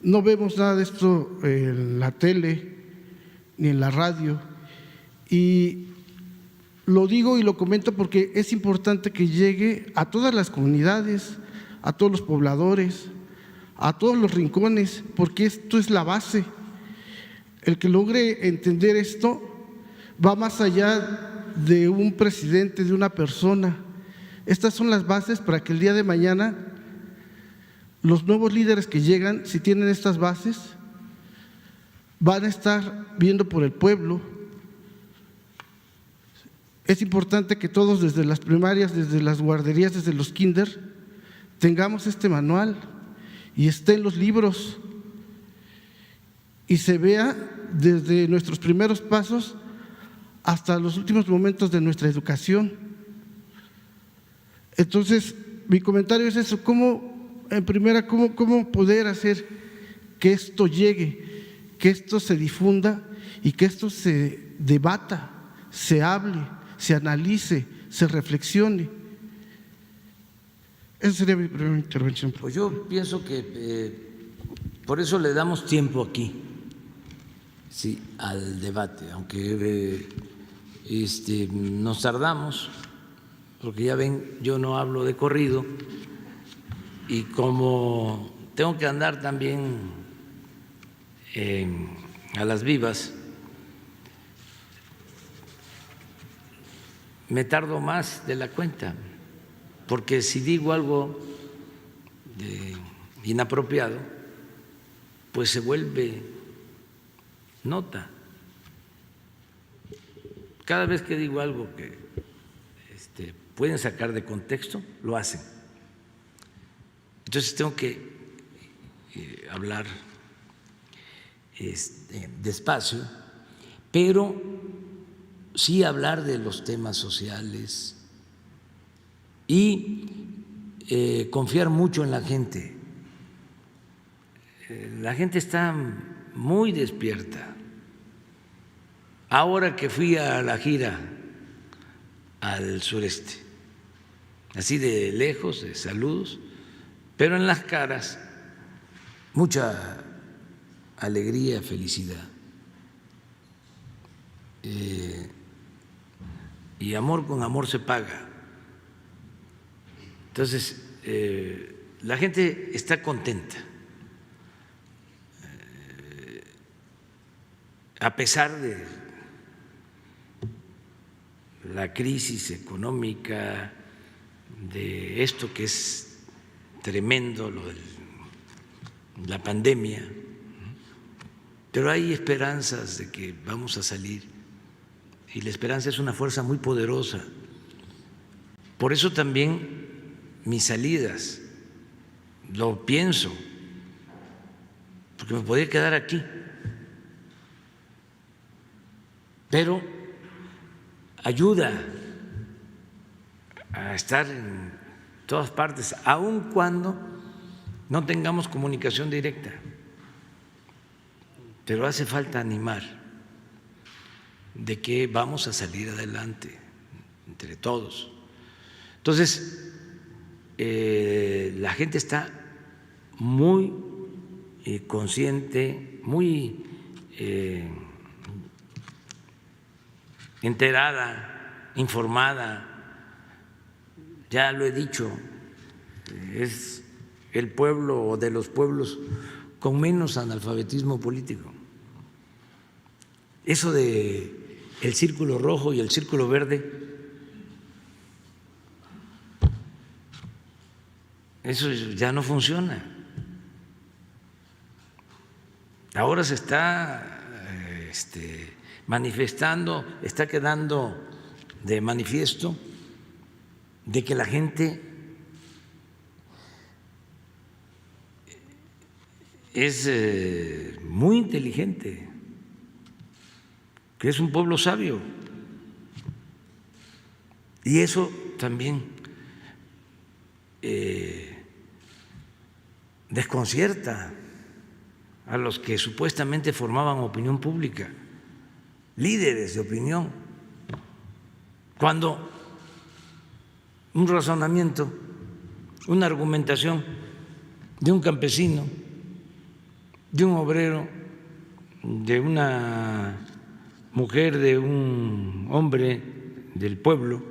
S3: no vemos nada de esto en la tele ni en la radio. Y lo digo y lo comento porque es importante que llegue a todas las comunidades, a todos los pobladores, a todos los rincones, porque esto es la base. El que logre entender esto va más allá de un presidente, de una persona. Estas son las bases para que el día de mañana los nuevos líderes que llegan, si tienen estas bases, van a estar viendo por el pueblo. Es importante que todos desde las primarias, desde las guarderías, desde los kinder, tengamos este manual y esté en los libros y se vea desde nuestros primeros pasos hasta los últimos momentos de nuestra educación. Entonces, mi comentario es eso, cómo poder hacer que esto llegue, que esto se difunda y que esto se debata, se hable, se analice, se reflexione. Esa sería mi primera intervención.
S1: Pues yo pienso que por eso le damos tiempo aquí, sí, al debate, aunque nos tardamos, porque ya ven, yo no hablo de corrido y como tengo que andar también a las vivas, me tardo más de la cuenta, porque si digo algo inapropiado, pues se vuelve nota. Cada vez que digo algo que pueden sacar de contexto, lo hacen. Entonces tengo que hablar despacio, pero sí hablar de los temas sociales y confiar mucho en la gente. La gente está muy despierta. Ahora que fui a la gira al sureste, así de lejos, de saludos, pero en las caras mucha alegría, felicidad y amor con amor se paga. Entonces, la gente está contenta, a pesar de la crisis económica, de esto que es tremendo, lo de la pandemia, pero hay esperanzas de que vamos a salir y la esperanza es una fuerza muy poderosa. Por eso también mis salidas, lo pienso, porque me podría quedar aquí, pero ayuda a estar en todas partes, aun cuando no tengamos comunicación directa, pero hace falta animar de que vamos a salir adelante entre todos. Entonces, la gente está muy consciente, muy enterada, informada. Ya lo he dicho, es el pueblo o de los pueblos con menos analfabetismo político. Eso de el círculo rojo y el círculo verde, eso ya no funciona. Ahora se está manifestando, está quedando de manifiesto de que la gente es muy inteligente, que es un pueblo sabio. Y eso también desconcierta a los que supuestamente formaban opinión pública, líderes de opinión, cuando un razonamiento, una argumentación de un campesino, de un obrero, de una mujer, de un hombre del pueblo,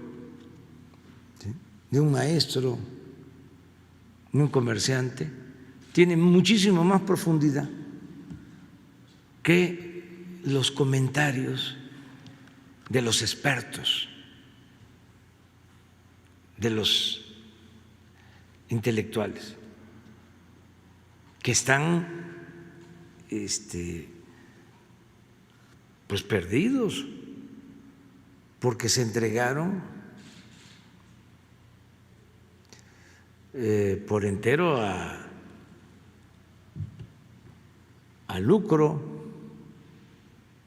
S1: ¿sí?, de un maestro, de un comerciante, tiene muchísimo más profundidad que los comentarios de los expertos, de los intelectuales, que están pues perdidos, porque se entregaron por entero al lucro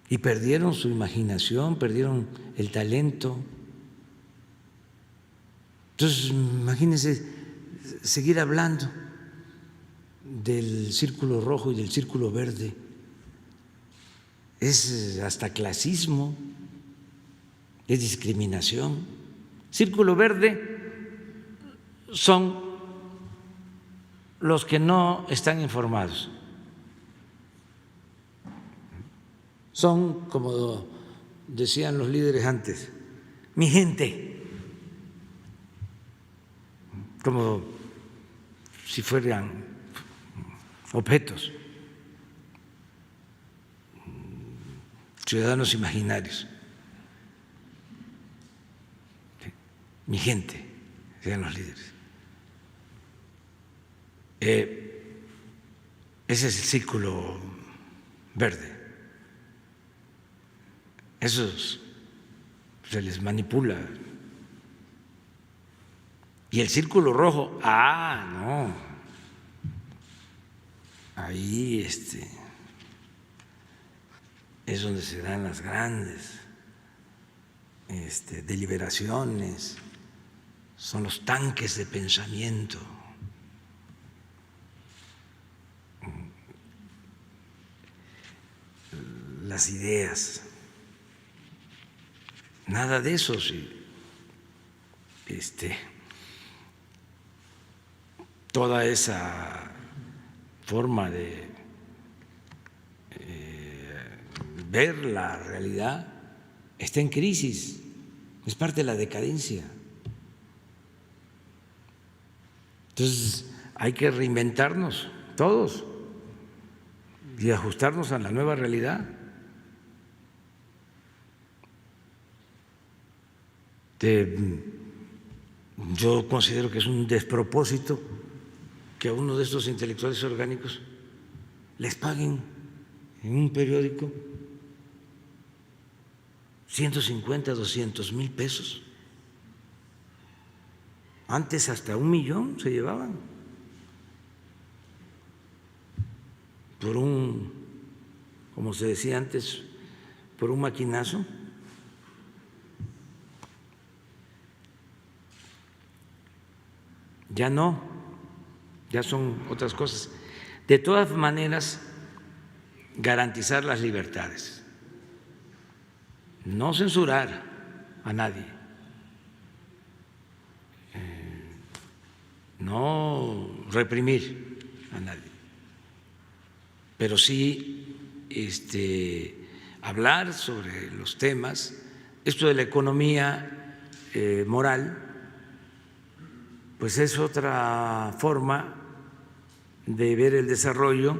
S1: y perdieron su imaginación, perdieron el talento. Entonces, imagínense seguir hablando del círculo rojo y del círculo verde. Es hasta clasismo, es discriminación. Círculo verde son los que no están informados. Son, como decían los líderes antes, mi gente, como si fueran objetos, ciudadanos imaginarios. Mi gente, decían los líderes. Ese es el círculo verde. Esos se les manipula. Y el círculo rojo, no, ahí es donde se dan las grandes deliberaciones, son los tanques de pensamiento. Las ideas, nada de eso, sí. Toda esa forma de ver la realidad está en crisis, es parte de la decadencia. Entonces hay que reinventarnos todos y ajustarnos a la nueva realidad. Yo considero que es un despropósito que a uno de estos intelectuales orgánicos les paguen en un periódico 150, 200,000 pesos. Antes hasta 1,000,000 se llevaban por un, como se decía antes, por un maquinazo. Ya no, ya son otras cosas. De todas maneras, garantizar las libertades, no censurar a nadie, no reprimir a nadie, pero sí hablar sobre los temas. Esto de la economía moral, pues es otra forma de ver el desarrollo,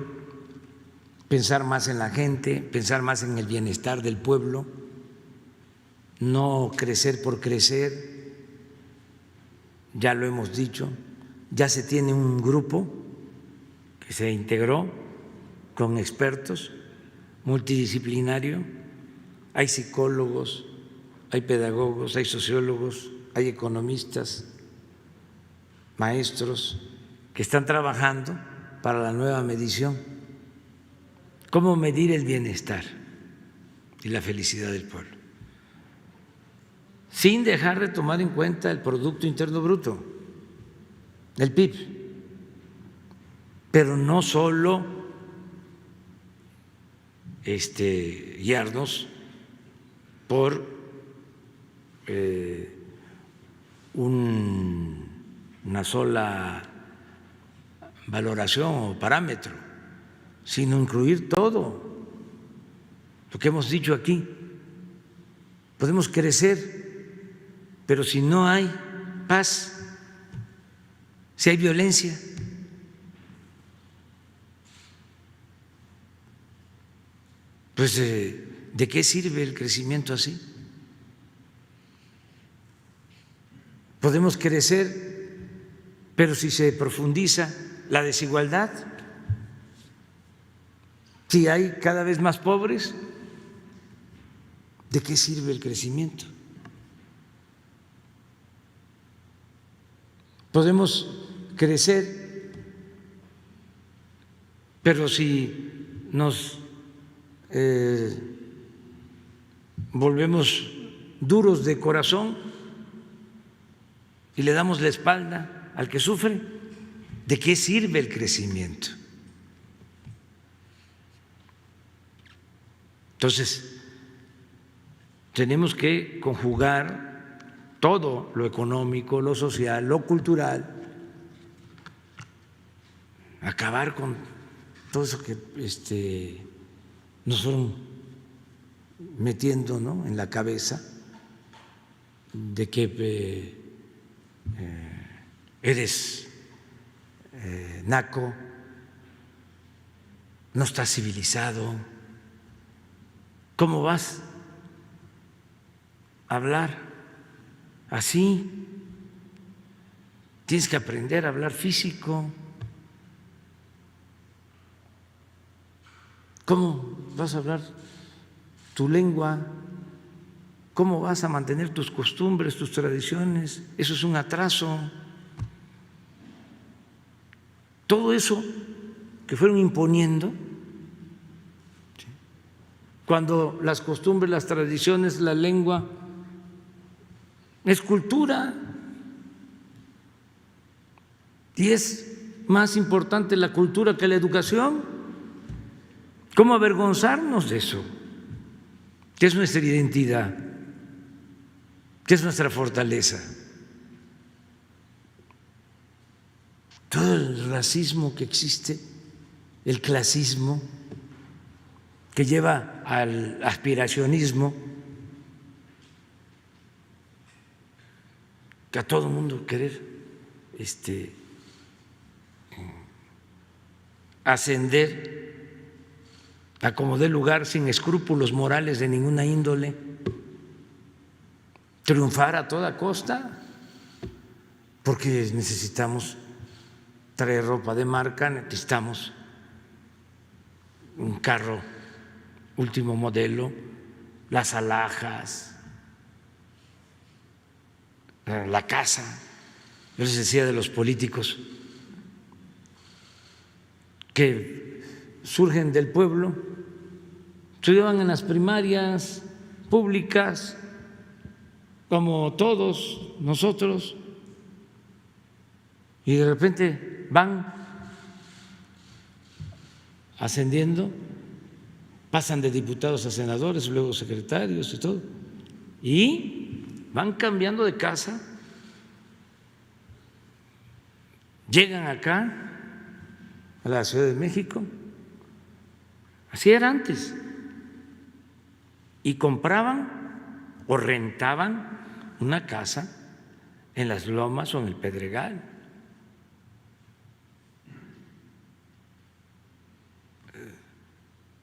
S1: pensar más en la gente, pensar más en el bienestar del pueblo, no crecer por crecer. Ya lo hemos dicho, ya se tiene un grupo que se integró con expertos, multidisciplinario, hay psicólogos, hay pedagogos, hay sociólogos, hay economistas, maestros que están trabajando para la nueva medición. ¿Cómo medir el bienestar y la felicidad del pueblo? Sin dejar de tomar en cuenta el Producto Interno Bruto, el PIB, pero no solo guiarnos por una sola valoración o parámetro, sino incluir todo lo que hemos dicho aquí. Podemos crecer, pero si no hay paz, si hay violencia, pues ¿de qué sirve el crecimiento así? Podemos crecer, pero si se profundiza la desigualdad, si hay cada vez más pobres, ¿de qué sirve el crecimiento? Podemos crecer, pero si nos volvemos duros de corazón y le damos la espalda al que sufre, ¿de qué sirve el crecimiento? Entonces, tenemos que conjugar todo, lo económico, lo social, lo cultural, acabar con todo eso que nos fueron metiendo, ¿no?, en la cabeza, de que eres naco, no estás civilizado. ¿Cómo vas a hablar así? Tienes que aprender a hablar físico. ¿Cómo vas a hablar tu lengua? ¿Cómo vas a mantener tus costumbres, tus tradiciones? Eso es un atraso. Todo eso que fueron imponiendo, cuando las costumbres, las tradiciones, la lengua es cultura y es más importante la cultura que la educación. ¿Cómo avergonzarnos de eso? ¿Qué es nuestra identidad? ¿Qué es nuestra fortaleza? Todo el racismo que existe, el clasismo que lleva al aspiracionismo, que a todo mundo querer ascender a como dé lugar, sin escrúpulos morales de ninguna índole, triunfar a toda costa. porque necesitamos traer ropa de marca, necesitamos un carro último modelo, las alhajas, la casa. Yo les decía de los políticos que surgen del pueblo, estudiaban en las primarias públicas, como todos nosotros, y de repente van ascendiendo, pasan de diputados a senadores, luego secretarios y todo, y van cambiando de casa, llegan acá a la Ciudad de México, así era antes, y compraban o rentaban una casa en Las Lomas o en el Pedregal.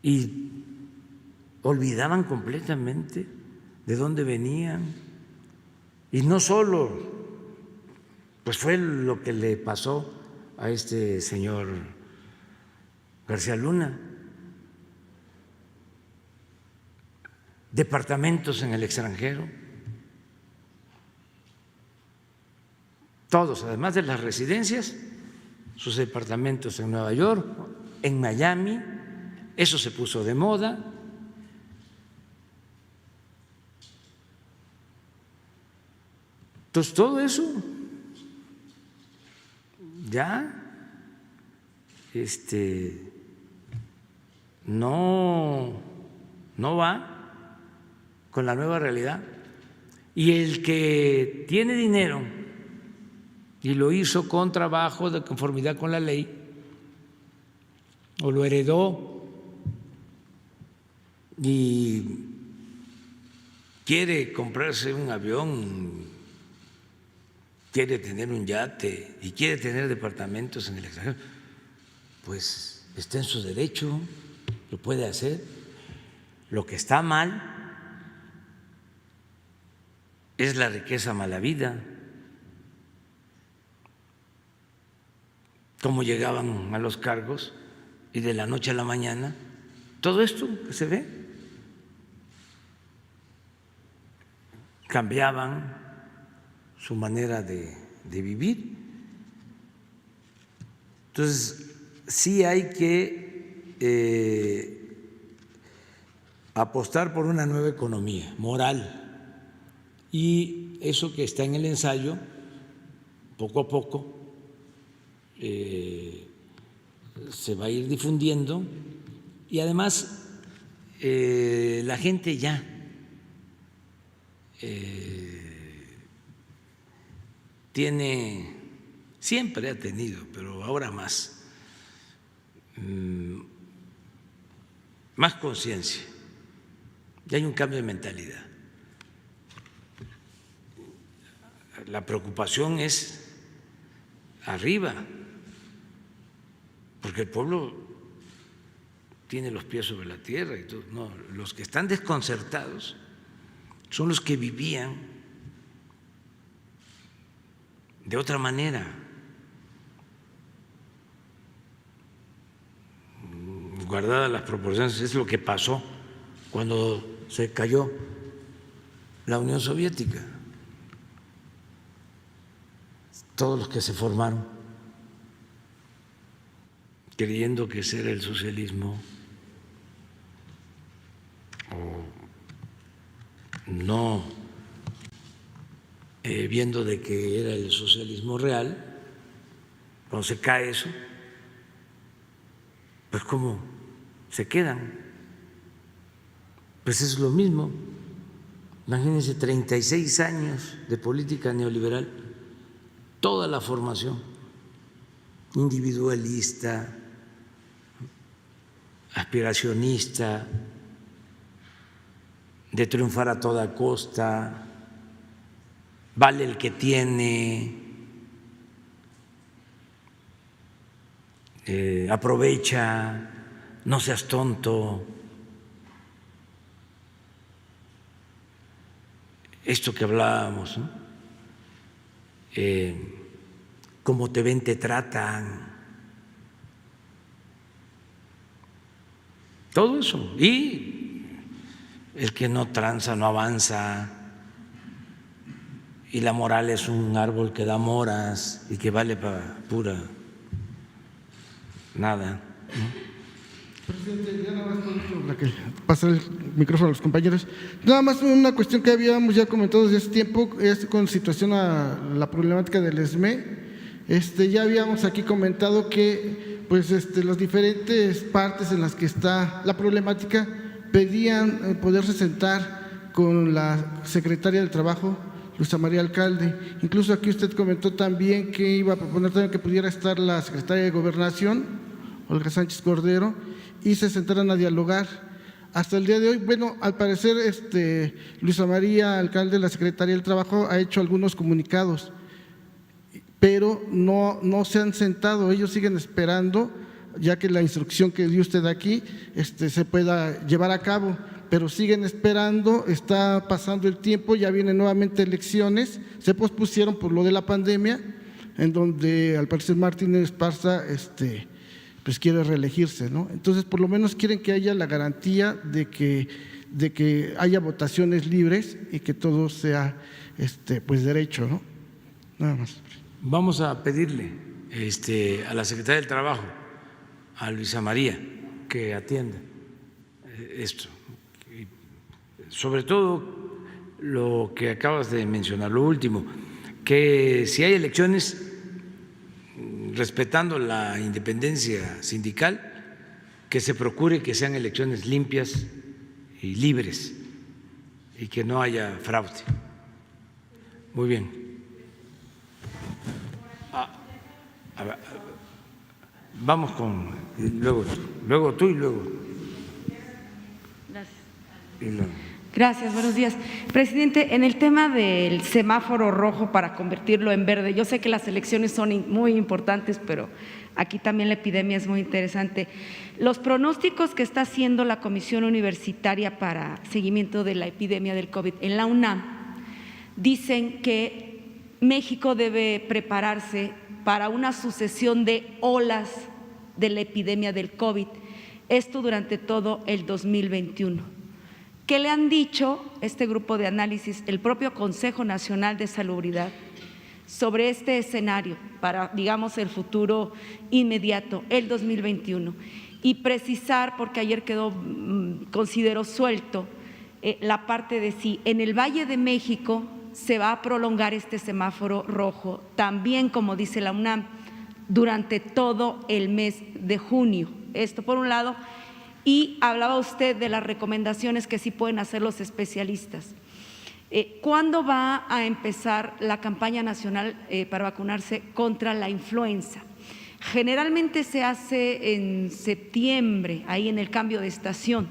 S1: Y olvidaban completamente de dónde venían. Y no solo, pues fue lo que le pasó a este señor García Luna. Departamentos en el extranjero, todos, además de las residencias, sus departamentos en Nueva York, en Miami, eso se puso de moda. Entonces, todo eso ya no va con la nueva realidad. Y el que tiene dinero y lo hizo con trabajo de conformidad con la ley o lo heredó y quiere comprarse un avión, quiere tener un yate y quiere tener departamentos en el extranjero, pues está en su derecho, lo puede hacer. Lo que está mal es la riqueza mala vida, cómo llegaban a los cargos y de la noche a la mañana, todo esto que se ve, cambiaban su manera de vivir. Entonces, sí hay que apostar por una nueva economía moral. Y eso que está en el ensayo, poco a poco se va a ir difundiendo y además la gente ya tiene, siempre ha tenido, pero ahora más conciencia, ya hay un cambio de mentalidad. La preocupación es arriba, porque el pueblo tiene los pies sobre la tierra y todo. No, los que están desconcertados son los que vivían de otra manera, guardadas las proporciones. Es lo que pasó cuando se cayó la Unión Soviética. Todos los que se formaron creyendo que ese era el socialismo, o no viendo de que era el socialismo real, cuando se cae eso, pues ¿cómo se quedan? Pues es lo mismo. Imagínense 36 años de política neoliberal, toda la formación individualista, aspiracionista, de triunfar a toda costa, vale el que tiene, aprovecha, no seas tonto. Esto que hablábamos, ¿no? como te ven, te tratan. Todo eso. Y el que no tranza no avanza. Y la moral es un árbol que da moras y que vale para pura nada.
S3: Presidente, ya nada más por último, para que pase el micrófono a los compañeros. Nada más una cuestión que habíamos ya comentado desde hace tiempo, es con situación a la problemática del ESME. Ya habíamos aquí comentado que pues las diferentes partes en las que está la problemática pedían poderse sentar con la secretaria del Trabajo, Luisa María Alcalde. Incluso aquí usted comentó también que iba a proponer también que pudiera estar la secretaria de Gobernación, Olga Sánchez Cordero, y se sentaran a dialogar. Hasta el día de hoy, bueno, al parecer Luisa María Alcalde, la secretaria del Trabajo, ha hecho algunos comunicados, pero no se han sentado. Ellos siguen esperando, ya que la instrucción que dio usted aquí se pueda llevar a cabo, pero siguen esperando. Está pasando el tiempo, ya vienen nuevamente elecciones, se pospusieron por lo de la pandemia, en donde al parecer Martínez Esparza pues quiere reelegirse, ¿no? Entonces, por lo menos quieren que haya la garantía de que haya votaciones libres y que todo sea pues derecho, ¿no? Nada más.
S1: Vamos a pedirle a la secretaria del Trabajo, a Luisa María, que atienda esto. Y sobre todo lo que acabas de mencionar, lo último, que si hay elecciones, respetando la independencia sindical, que se procure que sean elecciones limpias y libres y que no haya fraude. Muy bien. Vamos con luego tú y luego.
S4: Gracias. Gracias, buenos días. Presidente, en el tema del semáforo rojo para convertirlo en verde, yo sé que las elecciones son muy importantes, pero aquí también la epidemia es muy interesante. Los pronósticos que está haciendo la Comisión Universitaria para Seguimiento de la Epidemia del COVID en la UNAM dicen que México debe prepararse para una sucesión de olas de la epidemia del COVID, esto durante todo el 2021. ¿Qué le han dicho este grupo de análisis, el propio Consejo Nacional de Salubridad, sobre este escenario para, digamos, el futuro inmediato, el 2021? Y precisar, porque ayer quedó, considero suelto, la parte de si en el Valle de México se va a prolongar este semáforo rojo, también, como dice la UNAM, durante todo el mes de junio. Esto por un lado. Y hablaba usted de las recomendaciones que sí pueden hacer los especialistas. ¿Cuándo va a empezar la campaña nacional para vacunarse contra la influenza? Generalmente se hace en septiembre, ahí en el cambio de estación.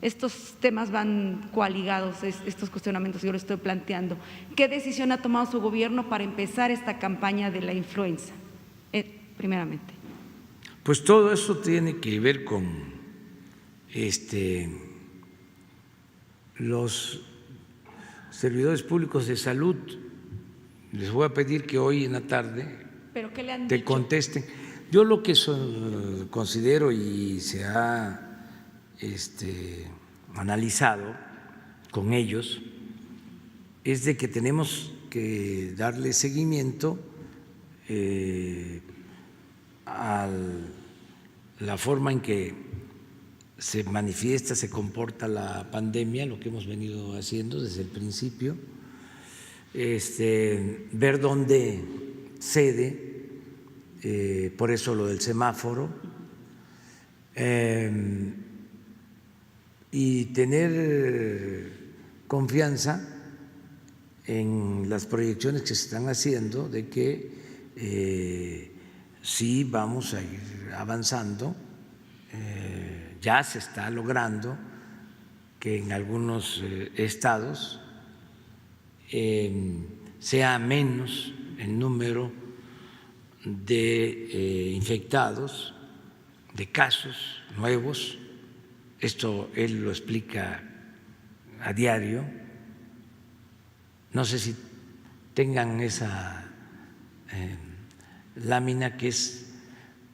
S4: Estos temas van coaligados, estos cuestionamientos que yo le estoy planteando. ¿Qué decisión ha tomado su gobierno para empezar esta campaña de la influenza? Primeramente.
S1: Pues todo eso tiene que ver con los servidores públicos de salud. Les voy a pedir que hoy en la tarde te contesten. Yo lo que considero y se ha analizado con ellos es de que tenemos que darle seguimiento a la forma en que se manifiesta, se comporta la pandemia, lo que hemos venido haciendo desde el principio, ver dónde cede, por eso lo del semáforo, y tener confianza en las proyecciones que se están haciendo de que sí vamos a ir avanzando. Ya se está logrando que en algunos estados sea menos el número de infectados, de casos nuevos. Esto él lo explica a diario. No sé si tengan esa lámina que es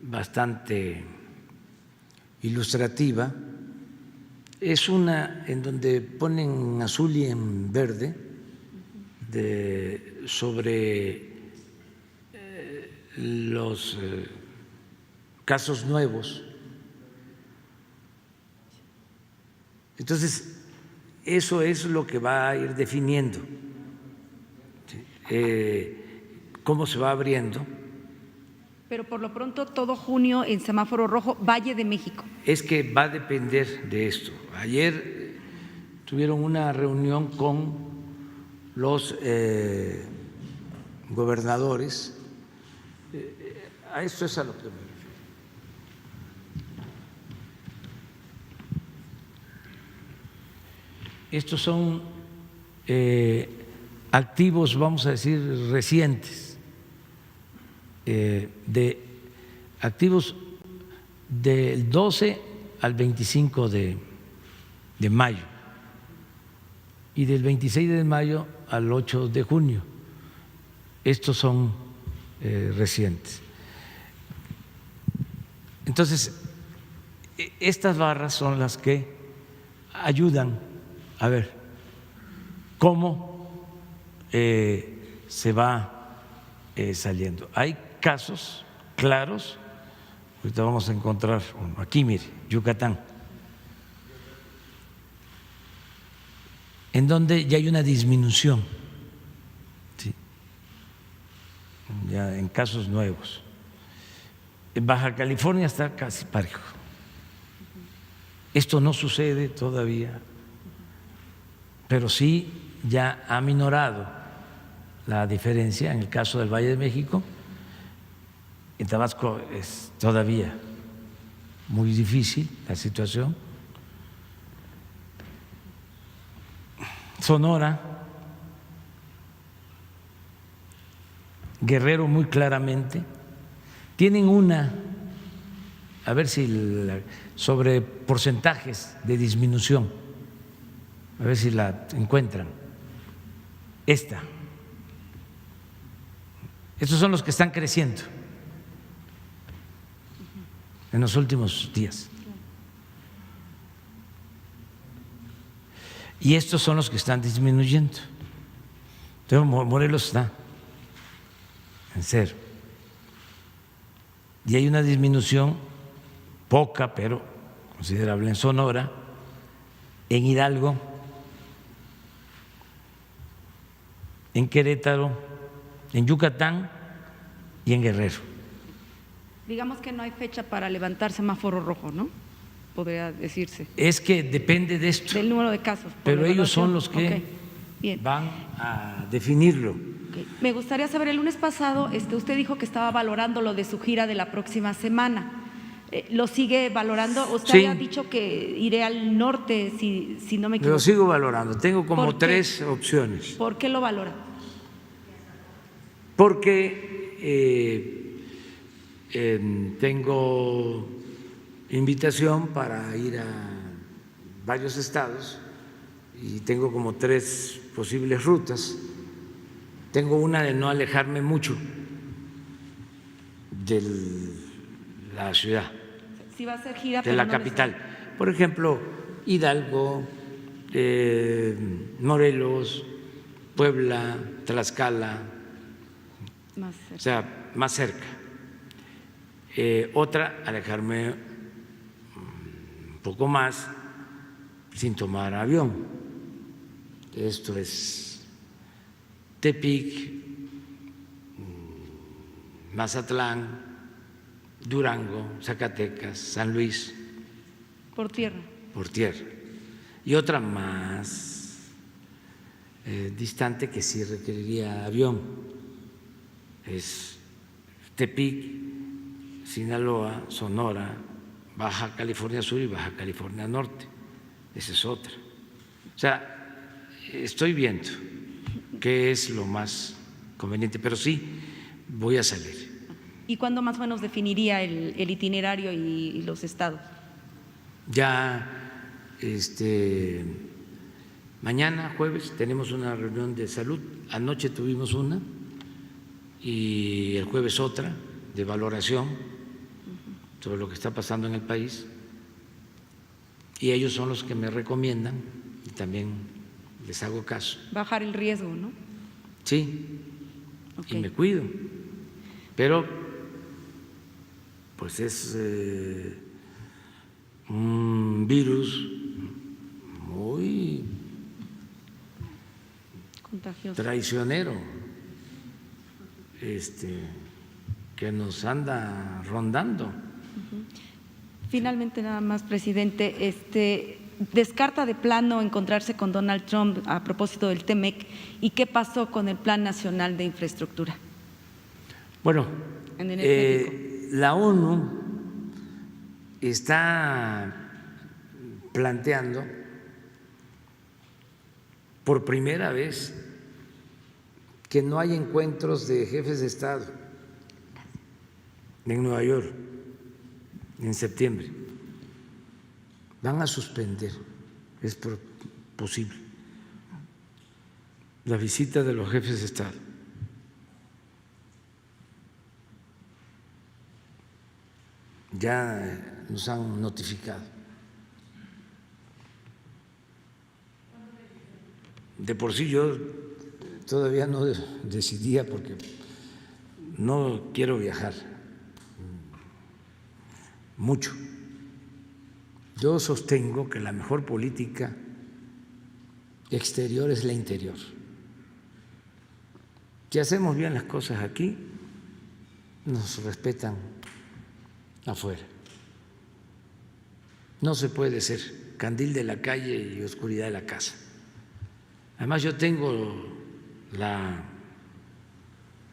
S1: bastante ilustrativa. Es una en donde ponen en azul y en verde sobre los casos nuevos. Entonces, eso es lo que va a ir definiendo cómo se va abriendo.
S4: Pero por lo pronto todo junio en semáforo rojo, Valle de México.
S1: Es que va a depender de esto. Ayer tuvieron una reunión con los gobernadores. A esto es a lo que me refiero. Estos son activos, vamos a decir, recientes, de activos del 12 al 25 de mayo y del 26 de mayo al 8 de junio. Estos son recientes. Entonces, estas barras son las que ayudan a ver cómo se va saliendo. Hay casos claros, ahorita vamos a encontrar uno. Aquí, mire, Yucatán, en donde ya hay una disminución, ¿sí? Ya en casos nuevos. En Baja California está casi parejo. Esto no sucede todavía, pero sí ya ha minorado la diferencia en el caso del Valle de México. En Tabasco es todavía muy difícil la situación. Sonora, Guerrero muy claramente, tienen una, a ver si sobre porcentajes de disminución, a ver si la encuentran. Estos son los que están creciendo en los últimos días. Y estos son los que están disminuyendo. Entonces, Morelos está en cero. Y hay una disminución poca, pero considerable en Sonora, en Hidalgo, en Querétaro, en Yucatán y en Guerrero.
S4: Digamos que no hay fecha para levantar semáforo rojo, ¿no? Podría decirse.
S1: Es que depende de esto.
S4: Del número de casos.
S1: Pero ellos son los que
S4: okay,
S1: van a definirlo.
S4: Okay. Me gustaría saber, el lunes pasado usted dijo que estaba valorando lo de su gira de la próxima semana. ¿Lo sigue valorando? Usted
S1: sí.
S4: había dicho que iré al norte, si no me equivoco.
S1: Lo sigo valorando. Tengo como 3 opciones.
S4: ¿Por qué lo valora?
S1: Porque tengo invitación para ir a varios estados y tengo como 3 posibles rutas. Tengo una de no alejarme mucho de la ciudad,
S4: sí va a ser gira,
S1: de la capital. Por ejemplo, Hidalgo, Morelos, Puebla, Tlaxcala, o sea, más cerca. Otra, alejarme un poco más sin tomar avión. Esto es Tepic, Mazatlán, Durango, Zacatecas, San Luis.
S4: Por tierra.
S1: Por tierra. Y otra más distante que sí requeriría avión. Es Tepic, Sinaloa, Sonora, Baja California Sur y Baja California Norte. Esa es otra. O sea, estoy viendo qué es lo más conveniente, pero sí voy a salir.
S4: ¿Y cuándo más o menos definiría el itinerario y los estados?
S1: Ya mañana, jueves, tenemos una reunión de salud. Anoche tuvimos una y el jueves otra de valoración sobre lo que está pasando en el país y ellos son los que me recomiendan y también les hago caso.
S4: Bajar el riesgo, ¿no?
S1: Sí,
S4: Okay.
S1: y me cuido, pero pues es un virus muy
S4: Contagioso.
S1: traicionero, que nos anda rondando.
S4: Finalmente, nada más, presidente, descarta de plano encontrarse con Donald Trump a propósito del TEMEC y qué pasó con el Plan Nacional de Infraestructura.
S1: Bueno,
S4: En
S1: la ONU está planteando por primera vez que no hay encuentros de jefes de Estado en Nueva York en septiembre. Van a suspender, es posible, la visita de los jefes de Estado. Ya nos han notificado. De por sí yo todavía no decidía porque no quiero viajar mucho. Yo sostengo que la mejor política exterior es la interior. Si hacemos bien las cosas aquí, nos respetan afuera. No se puede ser candil de la calle y oscuridad de la casa. Además, yo tengo la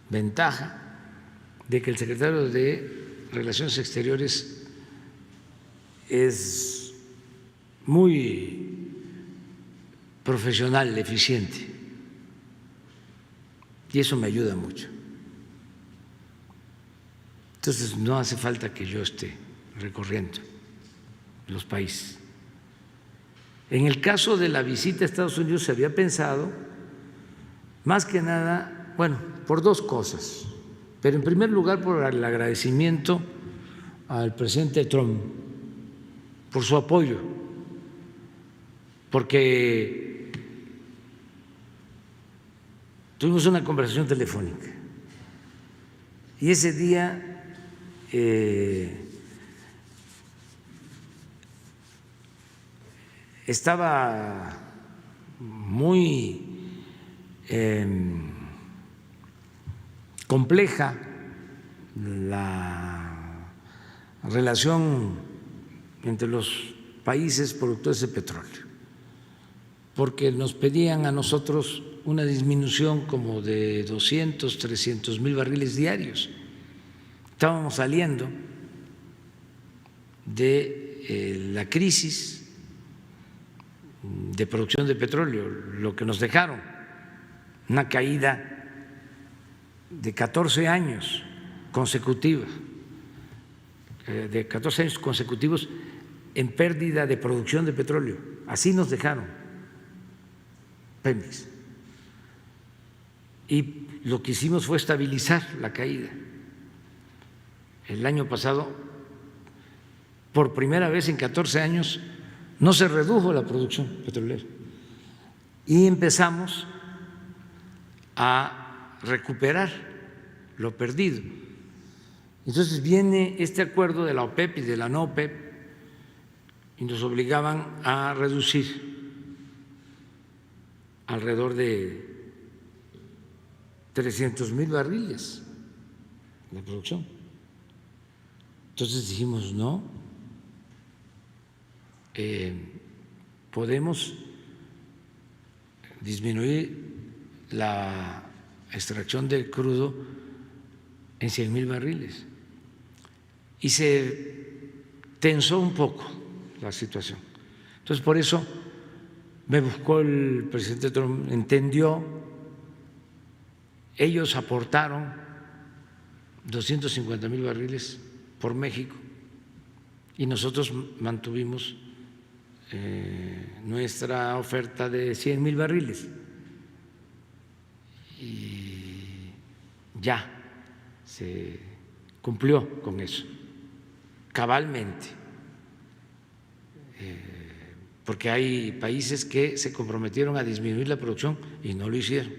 S1: ventaja de que el secretario de Relaciones Exteriores es muy profesional, eficiente, y eso me ayuda mucho. Entonces no hace falta que yo esté recorriendo los países. En el caso de la visita a Estados Unidos se había pensado, más que nada, bueno, por dos cosas, pero en primer lugar por el agradecimiento al presidente Trump por su apoyo, porque tuvimos una conversación telefónica y ese día estaba muy compleja la relación entre los países productores de petróleo, porque nos pedían a nosotros una disminución como de 200, 300 mil barriles diarios. Estábamos saliendo de la crisis de producción de petróleo, lo que nos dejaron, una caída de 14 años consecutiva, de 14 años consecutivos en pérdida de producción de petróleo. Así nos dejaron Pemex. Y lo que hicimos fue estabilizar la caída. El año pasado, por primera vez en 14 años, no se redujo la producción petrolera y empezamos a recuperar lo perdido. Entonces viene este acuerdo de la OPEP y de la no OPEP y nos obligaban a reducir alrededor de 300,000 barriles de producción. Entonces dijimos, no, podemos disminuir la extracción del crudo en 100,000 barriles. Y se tensó un poco la situación. Entonces, por eso me buscó el presidente Trump, entendió, ellos aportaron 250,000 barriles por México y nosotros mantuvimos nuestra oferta de 100,000 barriles y ya se cumplió con eso, cabalmente, porque hay países que se comprometieron a disminuir la producción y no lo hicieron.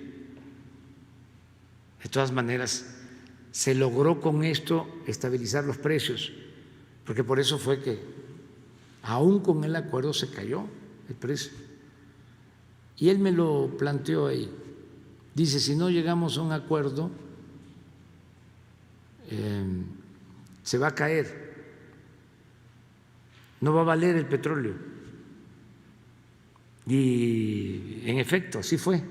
S1: De todas maneras, se logró con esto estabilizar los precios, porque por eso fue que aún con el acuerdo se cayó el precio. Y él me lo planteó ahí. Dice, si no llegamos a un acuerdo, se va a caer, no va a valer el petróleo. Y en efecto, así fue.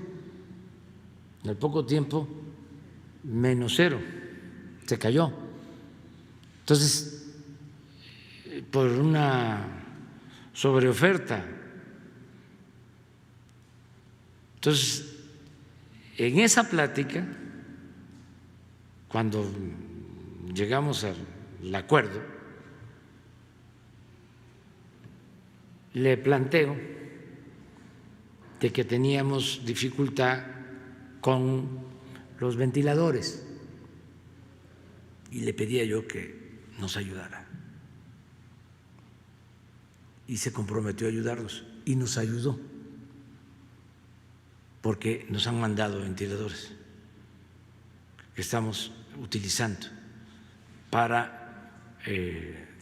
S1: Al poco tiempo, -0, se cayó. Entonces, por una sobreoferta. Entonces, en esa plática, cuando llegamos al acuerdo, le planteo de que teníamos dificultad con los ventiladores y le pedía yo que nos ayudara. Y se comprometió a ayudarnos y nos ayudó, porque nos han mandado ventiladores que estamos utilizando para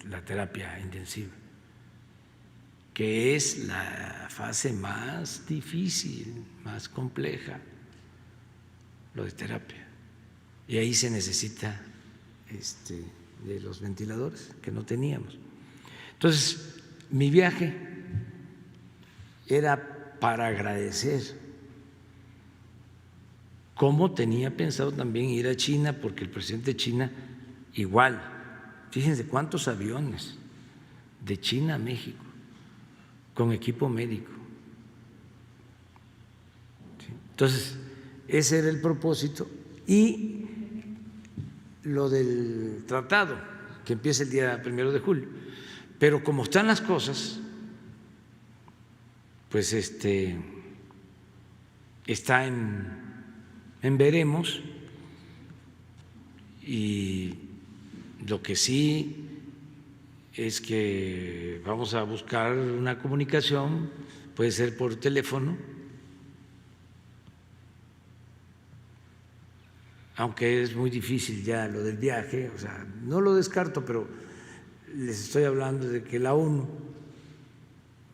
S1: la terapia intensiva, que es la fase más difícil, más compleja, lo de terapia. Y ahí se necesita de los ventiladores que no teníamos. Entonces, mi viaje era para agradecer, como tenía pensado también ir a China, porque el presidente de China igual, fíjense cuántos aviones de China a México con equipo médico. Entonces, ese era el propósito. Y lo del tratado, que empieza el día 1 de julio. Pero como están las cosas, pues está en veremos, y lo que sí es que vamos a buscar una comunicación, puede ser por teléfono, aunque es muy difícil ya lo del viaje, o sea, no lo descarto, pero les estoy hablando de que la ONU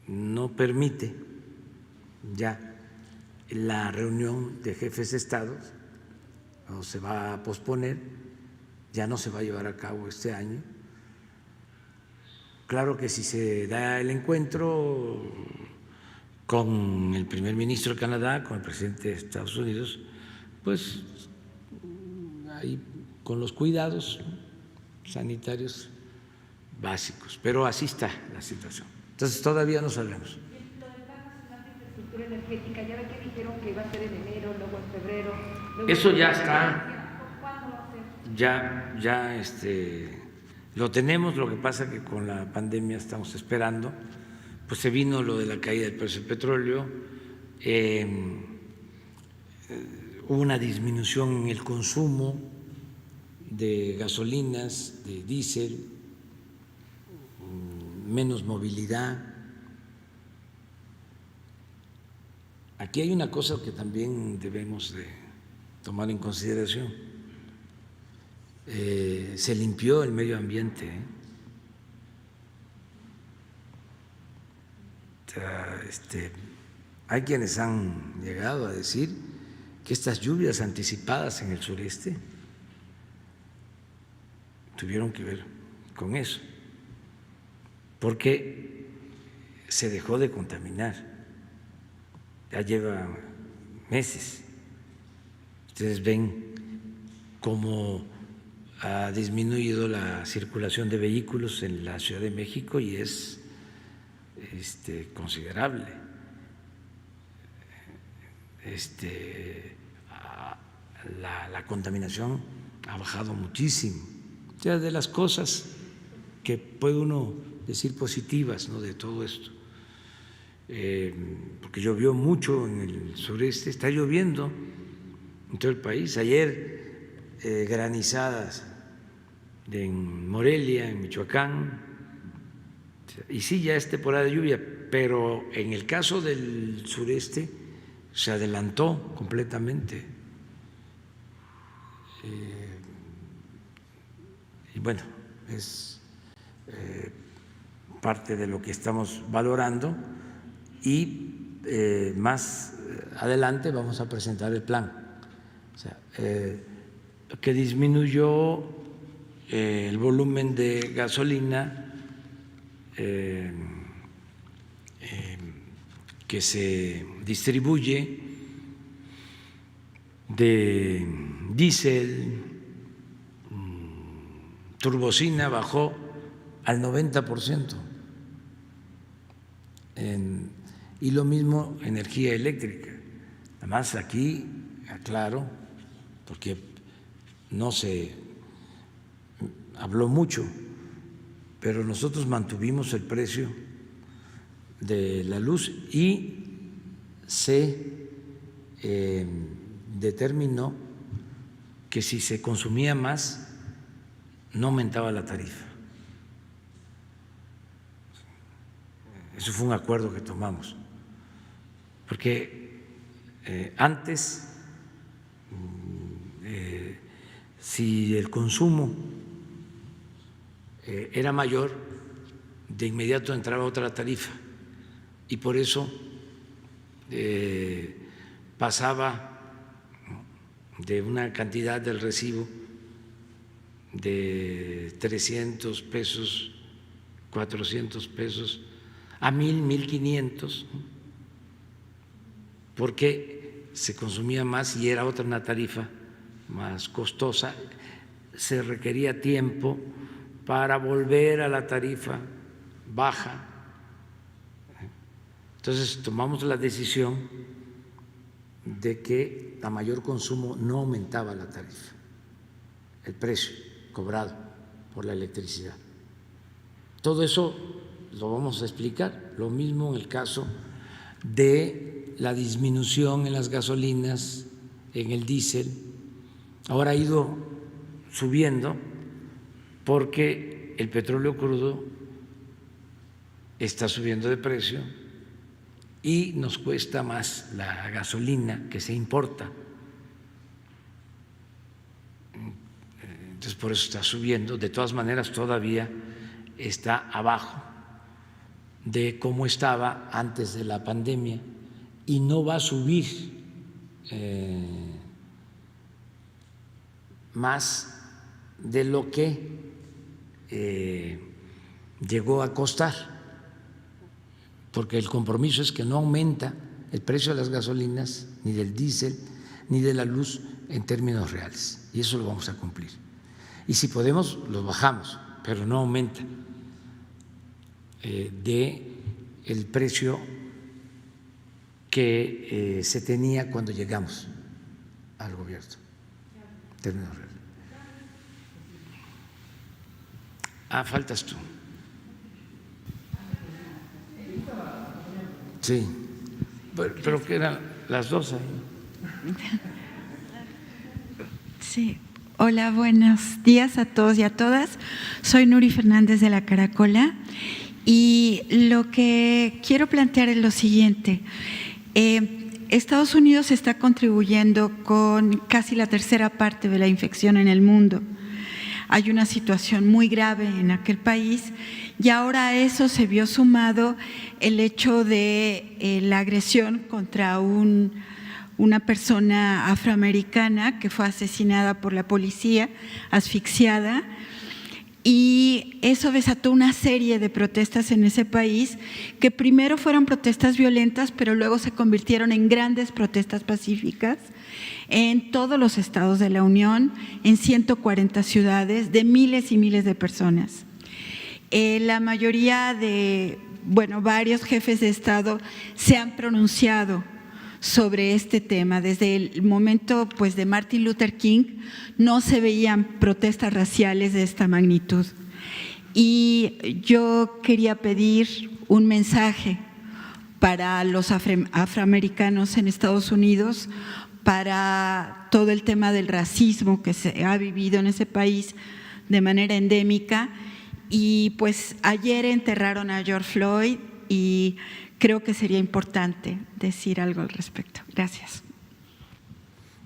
S1: no permite ya la reunión de jefes de Estado, o se va a posponer, ya no se va a llevar a cabo este año. Claro que si se da el encuentro con el primer ministro de Canadá, con el presidente de Estados Unidos, pues ahí con los cuidados sanitarios básicos, pero así está la situación. Entonces todavía no sabemos.
S4: Lo del Plan Nacional de Infraestructura Energética, ya ve que dijeron que iba a ser en enero, luego en febrero. Luego
S1: eso ya está.
S4: ¿Cuándo va a ser?
S1: Ya lo tenemos, lo que pasa que con la pandemia estamos esperando, pues se vino lo de la caída del precio del petróleo, hubo una disminución en el consumo de gasolinas, de diésel, menos movilidad. Aquí hay una cosa que también debemos de tomar en consideración. Se limpió el medio ambiente. O sea, hay quienes han llegado a decir que estas lluvias anticipadas en el sureste tuvieron que ver con eso, porque se dejó de contaminar, ya lleva meses. Ustedes ven cómo ha disminuido la circulación de vehículos en la Ciudad de México y es considerable. La contaminación ha bajado muchísimo. O sea, de las cosas que puede uno decir positivas, ¿no?, de todo esto, porque llovió mucho en el sureste, está lloviendo en todo el país. Ayer granizadas en Morelia, en Michoacán, y sí, ya es temporada de lluvia, pero en el caso del sureste se adelantó completamente. Y bueno, es parte de lo que estamos valorando y más adelante vamos a presentar el plan. O sea, que disminuyó el volumen de gasolina que se distribuye, de diésel, turbocina bajó al 90%. Y lo mismo energía eléctrica. Además aquí aclaro, porque no se habló mucho, pero nosotros mantuvimos el precio de la luz y se determinó que si se consumía más no aumentaba la tarifa. Eso fue un acuerdo que tomamos, porque antes si el consumo era mayor, de inmediato entraba otra tarifa y por eso pasaba de una cantidad del recibo de 300 pesos, 400 pesos a 1,000, 1,500, porque se consumía más y era otra una tarifa más costosa, se requería tiempo para volver a la tarifa baja. Entonces tomamos la decisión de que a mayor consumo no aumentaba la tarifa, el precio cobrado por la electricidad. Todo eso lo vamos a explicar, lo mismo en el caso de la disminución en las gasolinas, en el diésel. Ahora ha ido subiendo porque el petróleo crudo está subiendo de precio y nos cuesta más la gasolina que se importa. Entonces por eso está subiendo. De todas maneras todavía está abajo de cómo estaba antes de la pandemia y no va a subir más de lo que llegó a costar, porque el compromiso es que no aumenta el precio de las gasolinas, ni del diésel, ni de la luz en términos reales, y eso lo vamos a cumplir. Y si podemos, lo bajamos, pero no aumenta de el precio que se tenía cuando llegamos al gobierno. En términos reales. Faltas tú. Sí, pero que eran las dos ahí.
S5: Sí. Hola, buenos días a todos y a todas. Soy Nuri Fernández de La Caracola y lo que quiero plantear es lo siguiente. Estados Unidos está contribuyendo con casi la tercera parte de la infección en el mundo. Hay una situación muy grave en aquel país y ahora a eso se vio sumado el hecho de la agresión contra una persona afroamericana que fue asesinada por la policía, asfixiada, y eso desató una serie de protestas en ese país que primero fueron protestas violentas, pero luego se convirtieron en grandes protestas pacíficas en todos los estados de la Unión, en 140 ciudades, de miles y miles de personas. La mayoría de, varios jefes de Estado se han pronunciado sobre este tema. Desde el momento de Martin Luther King no se veían protestas raciales de esta magnitud. Y yo quería pedir un mensaje para los afroamericanos en Estados Unidos, para todo el tema del racismo que se ha vivido en ese país de manera endémica. Y pues ayer enterraron a George Floyd y creo que sería importante decir algo al respecto. Gracias.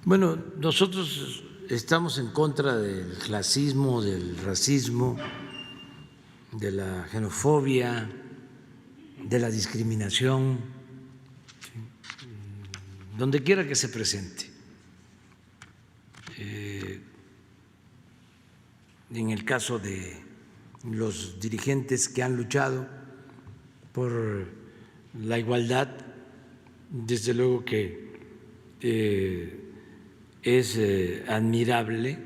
S1: Bueno, nosotros estamos en contra del clasismo, del racismo, de la xenofobia, de la discriminación, donde quiera que se presente. En el caso de los dirigentes que han luchado por la igualdad, desde luego que es admirable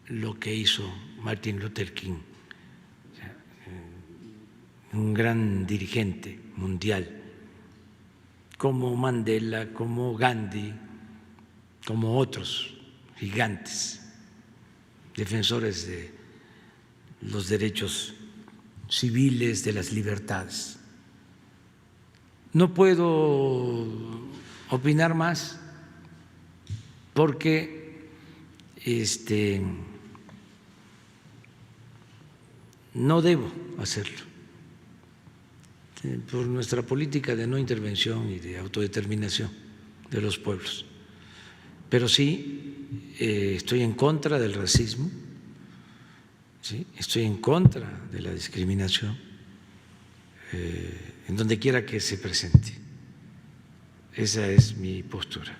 S1: lo que hizo Martin Luther King, un gran dirigente mundial, como Mandela, como Gandhi, como otros gigantes, defensores de los derechos civiles, de las libertades. No puedo opinar más porque no debo hacerlo por nuestra política de no intervención y de autodeterminación de los pueblos. Pero sí estoy en contra del racismo, ¿sí? Estoy en contra de la discriminación en donde quiera que se presente. Esa es mi postura.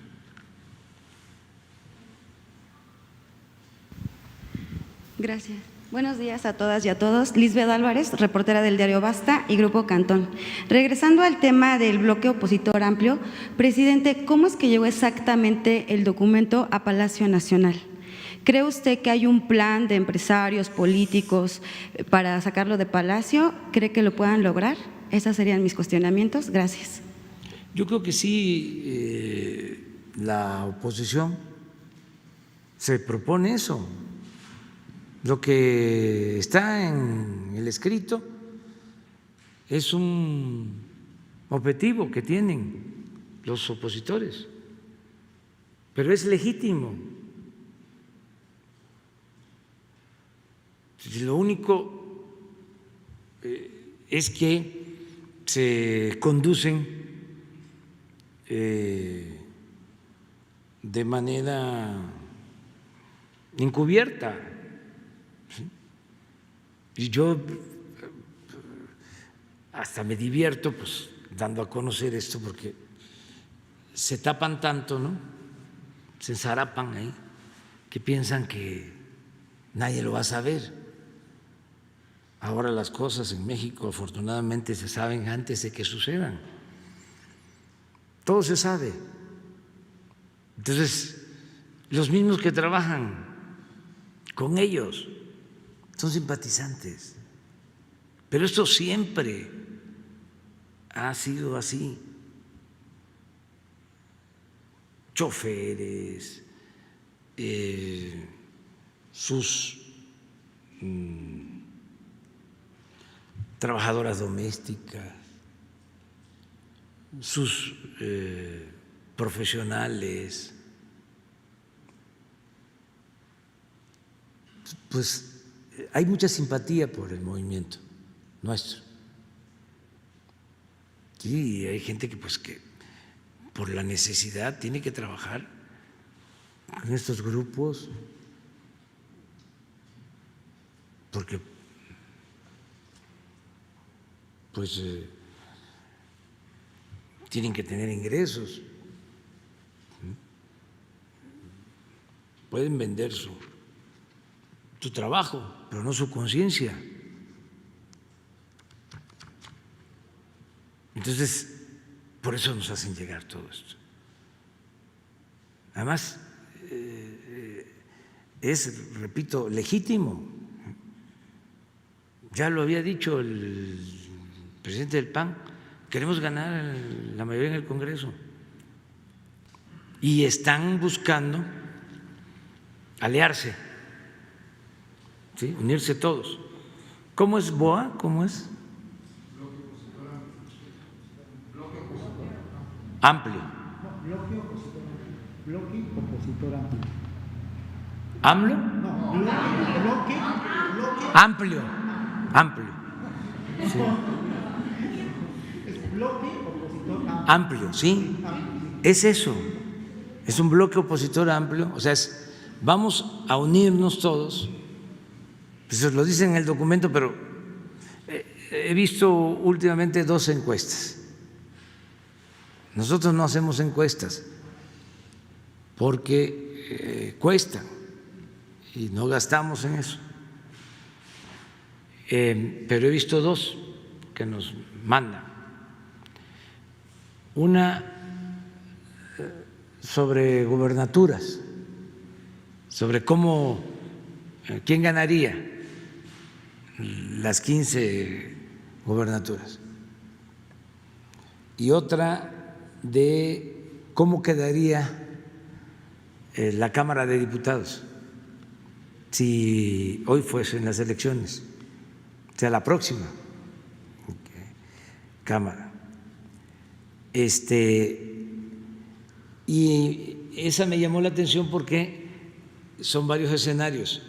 S6: Gracias. Buenos días a todas y a todos. Lisbeth Álvarez, reportera del diario Basta y Grupo Cantón. Regresando al tema del bloque opositor amplio, presidente, ¿cómo es que llegó exactamente el documento a Palacio Nacional? ¿Cree usted que hay un plan de empresarios, políticos para sacarlo de Palacio? ¿Cree que lo puedan lograr? Esos serían mis cuestionamientos. Gracias.
S1: Yo creo que sí, la oposición se propone eso. Lo que está en el escrito es un objetivo que tienen los opositores, pero es legítimo. Lo único es que se conducen de manera encubierta. Y yo hasta me divierto pues dando a conocer esto porque se tapan tanto, ¿no? Se enzarapan ahí que piensan que nadie lo va a saber. Ahora las cosas en México afortunadamente se saben antes de que sucedan. Todo se sabe. Entonces, los mismos que trabajan con ellos son simpatizantes, pero esto siempre ha sido así. Choferes, sus trabajadoras domésticas, sus profesionales, pues hay mucha simpatía por el movimiento nuestro. Sí, hay gente que pues que por la necesidad tiene que trabajar en estos grupos porque pues tienen que tener ingresos, pueden vender su trabajo, pero no su conciencia. Entonces, por eso nos hacen llegar todo esto. Además, es, repito, legítimo. Ya lo había dicho el presidente del PAN, queremos ganar la mayoría en el Congreso. Y están buscando aliarse, ¿sí? Unirse todos. ¿Cómo es BOA? ¿Cómo es? Amplio.
S7: Bloque opositor amplio.
S1: ¿AMLO? Amplio, amplio. Sí. Amplio, sí. Es eso. Es un bloque opositor amplio. O sea, vamos a unirnos todos. Eso lo dice en el documento, pero he visto últimamente 2 encuestas. Nosotros no hacemos encuestas porque cuestan y no gastamos en eso. Pero he visto 2 que nos mandan. Una sobre gubernaturas, sobre quién ganaría las 15 gubernaturas, y otra de cómo quedaría la Cámara de Diputados si hoy fuesen las elecciones, o sea, la próxima Cámara. Y esa me llamó la atención porque son varios escenarios.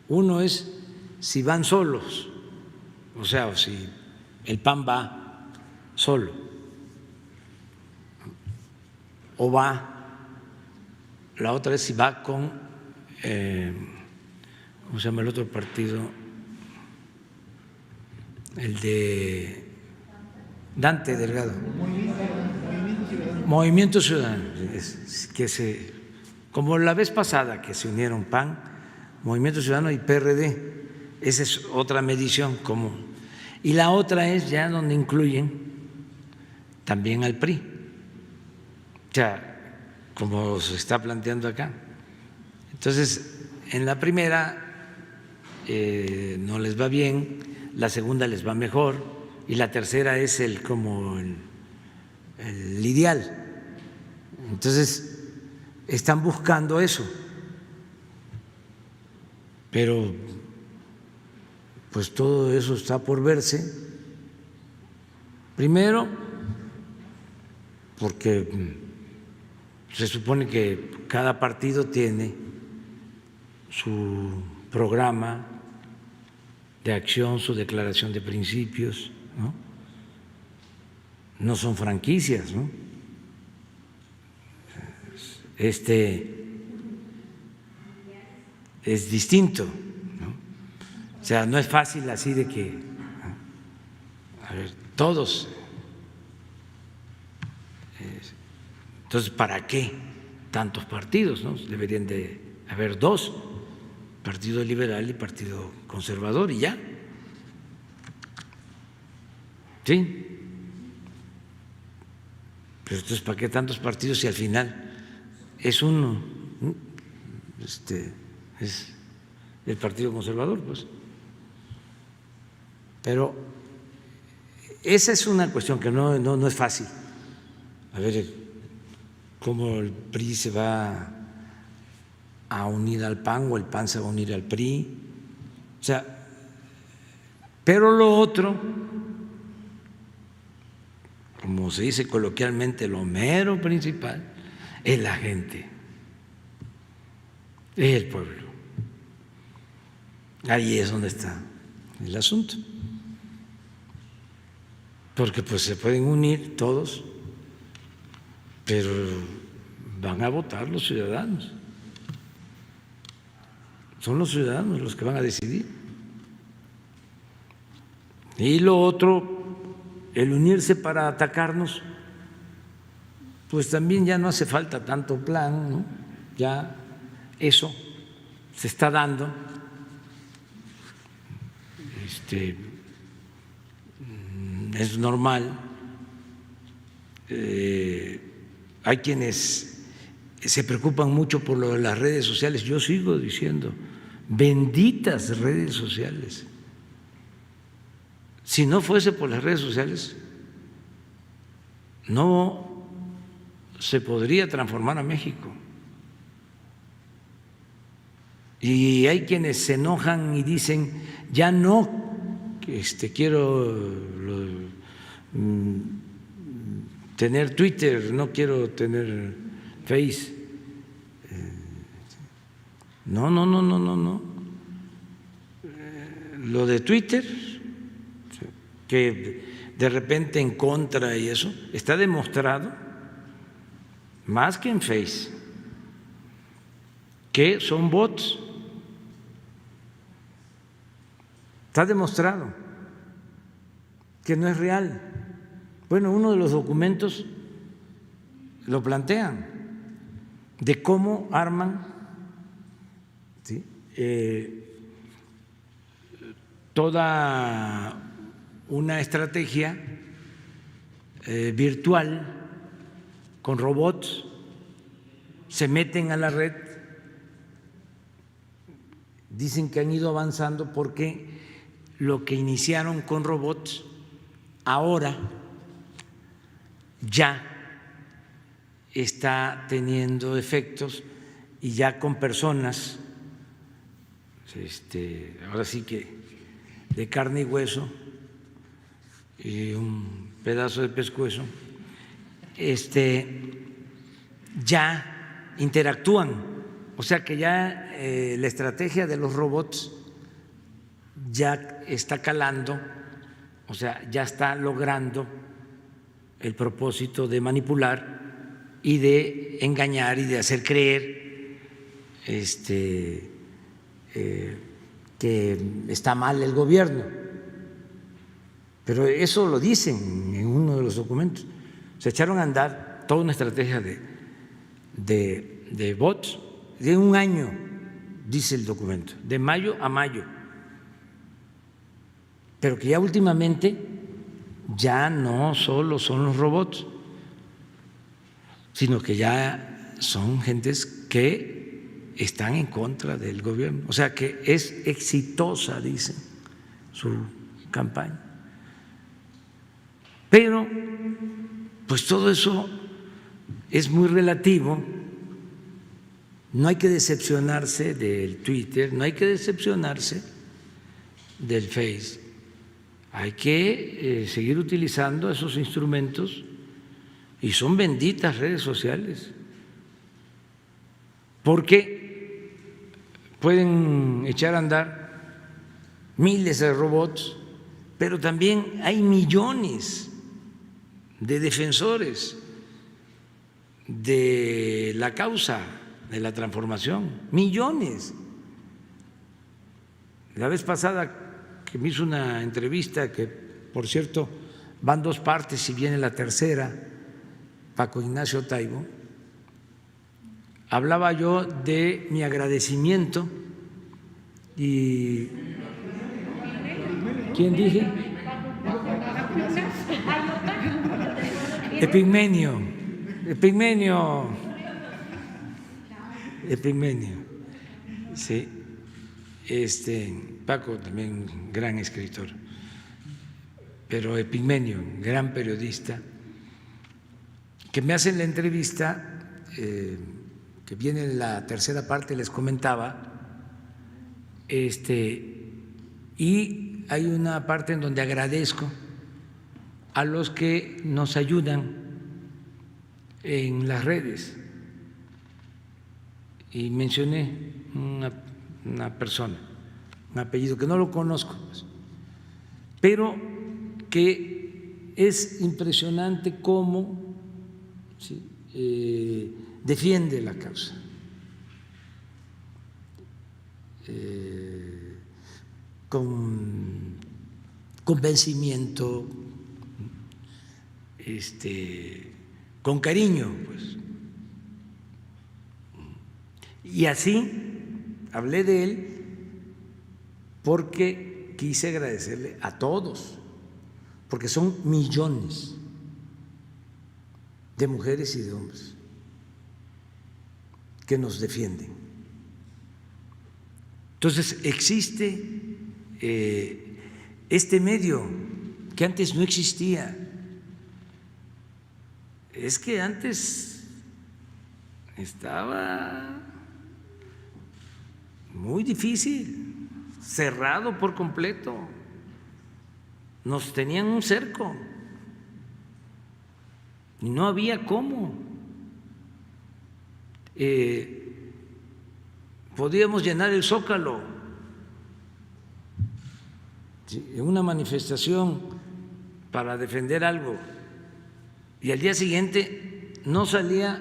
S1: Uno es si van solos, o sea, o si el PAN va solo, o la otra es si va con, ¿cómo se llama el otro partido? El de Dante Delgado. Movimiento Ciudadano, como la vez pasada que se unieron PAN, Movimiento Ciudadano y PRD, esa es otra medición común. Y la otra es ya donde incluyen también al PRI, o sea, como se está planteando acá. Entonces, en la primera no les va bien, la segunda les va mejor y la tercera es como el ideal. Entonces, están buscando eso, pero pues todo eso está por verse. Primero, porque se supone que cada partido tiene su programa de acción, su declaración de principios, ¿no? No son franquicias, ¿no? Es distinto, ¿no? O sea, no es fácil así de que, a ver, todos. Entonces, ¿para qué tantos partidos, no? Deberían de haber 2, Partido Liberal y Partido Conservador, y ya. ¿Sí? Pero entonces, ¿para qué tantos partidos si al final es uno? Es el Partido Conservador, pues. Pero esa es una cuestión que no es fácil. A ver cómo el PRI se va a unir al PAN o el PAN se va a unir al PRI. O sea, pero lo otro, como se dice coloquialmente, lo mero principal es la gente, es el pueblo. Ahí es donde está el asunto. Porque pues se pueden unir todos, pero van a votar los ciudadanos. Son los ciudadanos los que van a decidir. Y lo otro, el unirse para atacarnos, pues también ya no hace falta tanto plan, ¿no? Ya eso se está dando. Es normal. Hay quienes se preocupan mucho por lo de las redes sociales. Yo sigo diciendo, benditas redes sociales. Si no fuese por las redes sociales, no se podría transformar a México. Y hay quienes se enojan y dicen, ya no quiero tener Twitter, no quiero tener Face, No. Lo de Twitter, que de repente en contra y eso, está demostrado, más que en Face, que son bots. Está demostrado que no es real. Bueno, uno de los documentos lo plantean de cómo arman, ¿sí?, toda una estrategia virtual con robots, se meten a la red, dicen que han ido avanzando porque lo que iniciaron con robots ahora ya está teniendo efectos y ya con personas, ahora sí que de carne y hueso y un pedazo de pescuezo, ya interactúan. O sea que ya la estrategia de los robots ya está calando, o sea, ya está logrando el propósito de manipular y de engañar y de hacer creer que está mal el gobierno. Pero eso lo dicen en uno de los documentos. Se echaron a andar toda una estrategia de bots de un año, dice el documento, de mayo a mayo. Pero que ya últimamente ya no solo son los robots, sino que ya son gentes que están en contra del gobierno. O sea que es exitosa, dicen, su campaña. Pero, pues todo eso es muy relativo. No hay que decepcionarse del Twitter, no hay que decepcionarse del Face. Hay que seguir utilizando esos instrumentos y son benditas redes sociales, porque pueden echar a andar miles de robots, pero también hay millones de defensores de la causa de la transformación, millones. La vez pasada que me hizo una entrevista, que por cierto van dos partes y viene la tercera, Paco Ignacio Taibo, hablaba yo de mi agradecimiento y ¿quién dije? Epigmenio, sí. Paco también gran escritor, pero Epigmenio, gran periodista, que me hacen la entrevista, que viene en la tercera parte, les comentaba, y hay una parte en donde agradezco a los que nos ayudan en las redes, y mencioné una persona, un apellido que no lo conozco, pero que es impresionante cómo, ¿sí?, defiende la causa, con convencimiento, con cariño, pues. Y así hablé de él porque quise agradecerle a todos, porque son millones de mujeres y de hombres que nos defienden. Entonces existe este medio que antes no existía. Es que antes estaba muy difícil, cerrado por completo, nos tenían un cerco y no había cómo. podíamos llenar el Zócalo, ¿sí?, en una manifestación para defender algo, y al día siguiente no salía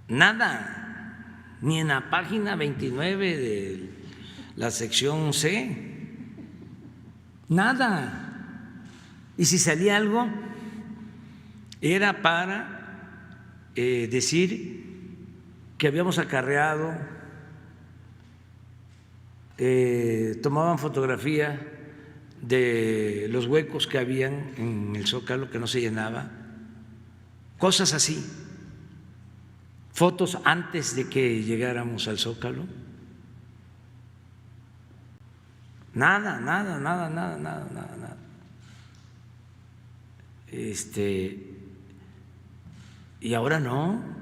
S1: nada, ni en la página 29 de la sección C, nada. Y si salía algo, era para decir que habíamos acarreado, tomaban fotografía de los huecos que habían en el Zócalo que no se llenaba, cosas así, fotos antes de que llegáramos al Zócalo. Nada. Y ahora no.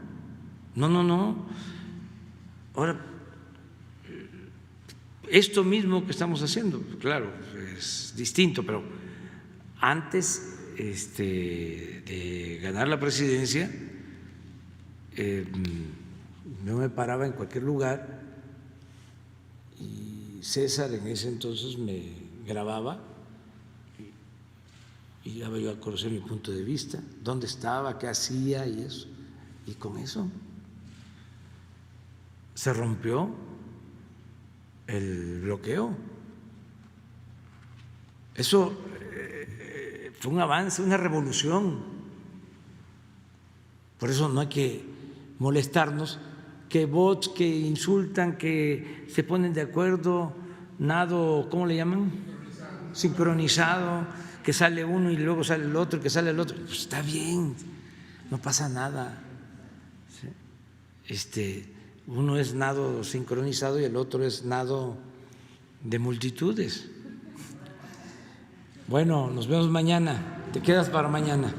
S1: Ahora, esto mismo que estamos haciendo, claro, es distinto, pero antes de ganar la presidencia, yo me paraba en cualquier lugar y César en ese entonces me grababa y daba yo a conocer mi punto de vista, dónde estaba, qué hacía y eso. Y con eso se rompió el bloqueo. Eso fue un avance, una revolución. Por eso no hay que molestarnos, que bots que insultan, que se ponen de acuerdo, nado, ¿cómo le llaman? Sincronizado, que sale uno y luego sale el otro, que sale el otro. Pues está bien, no pasa nada. Uno es nado sincronizado y el otro es nado de multitudes. Bueno, nos vemos mañana. Te quedas para mañana.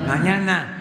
S1: Mañana.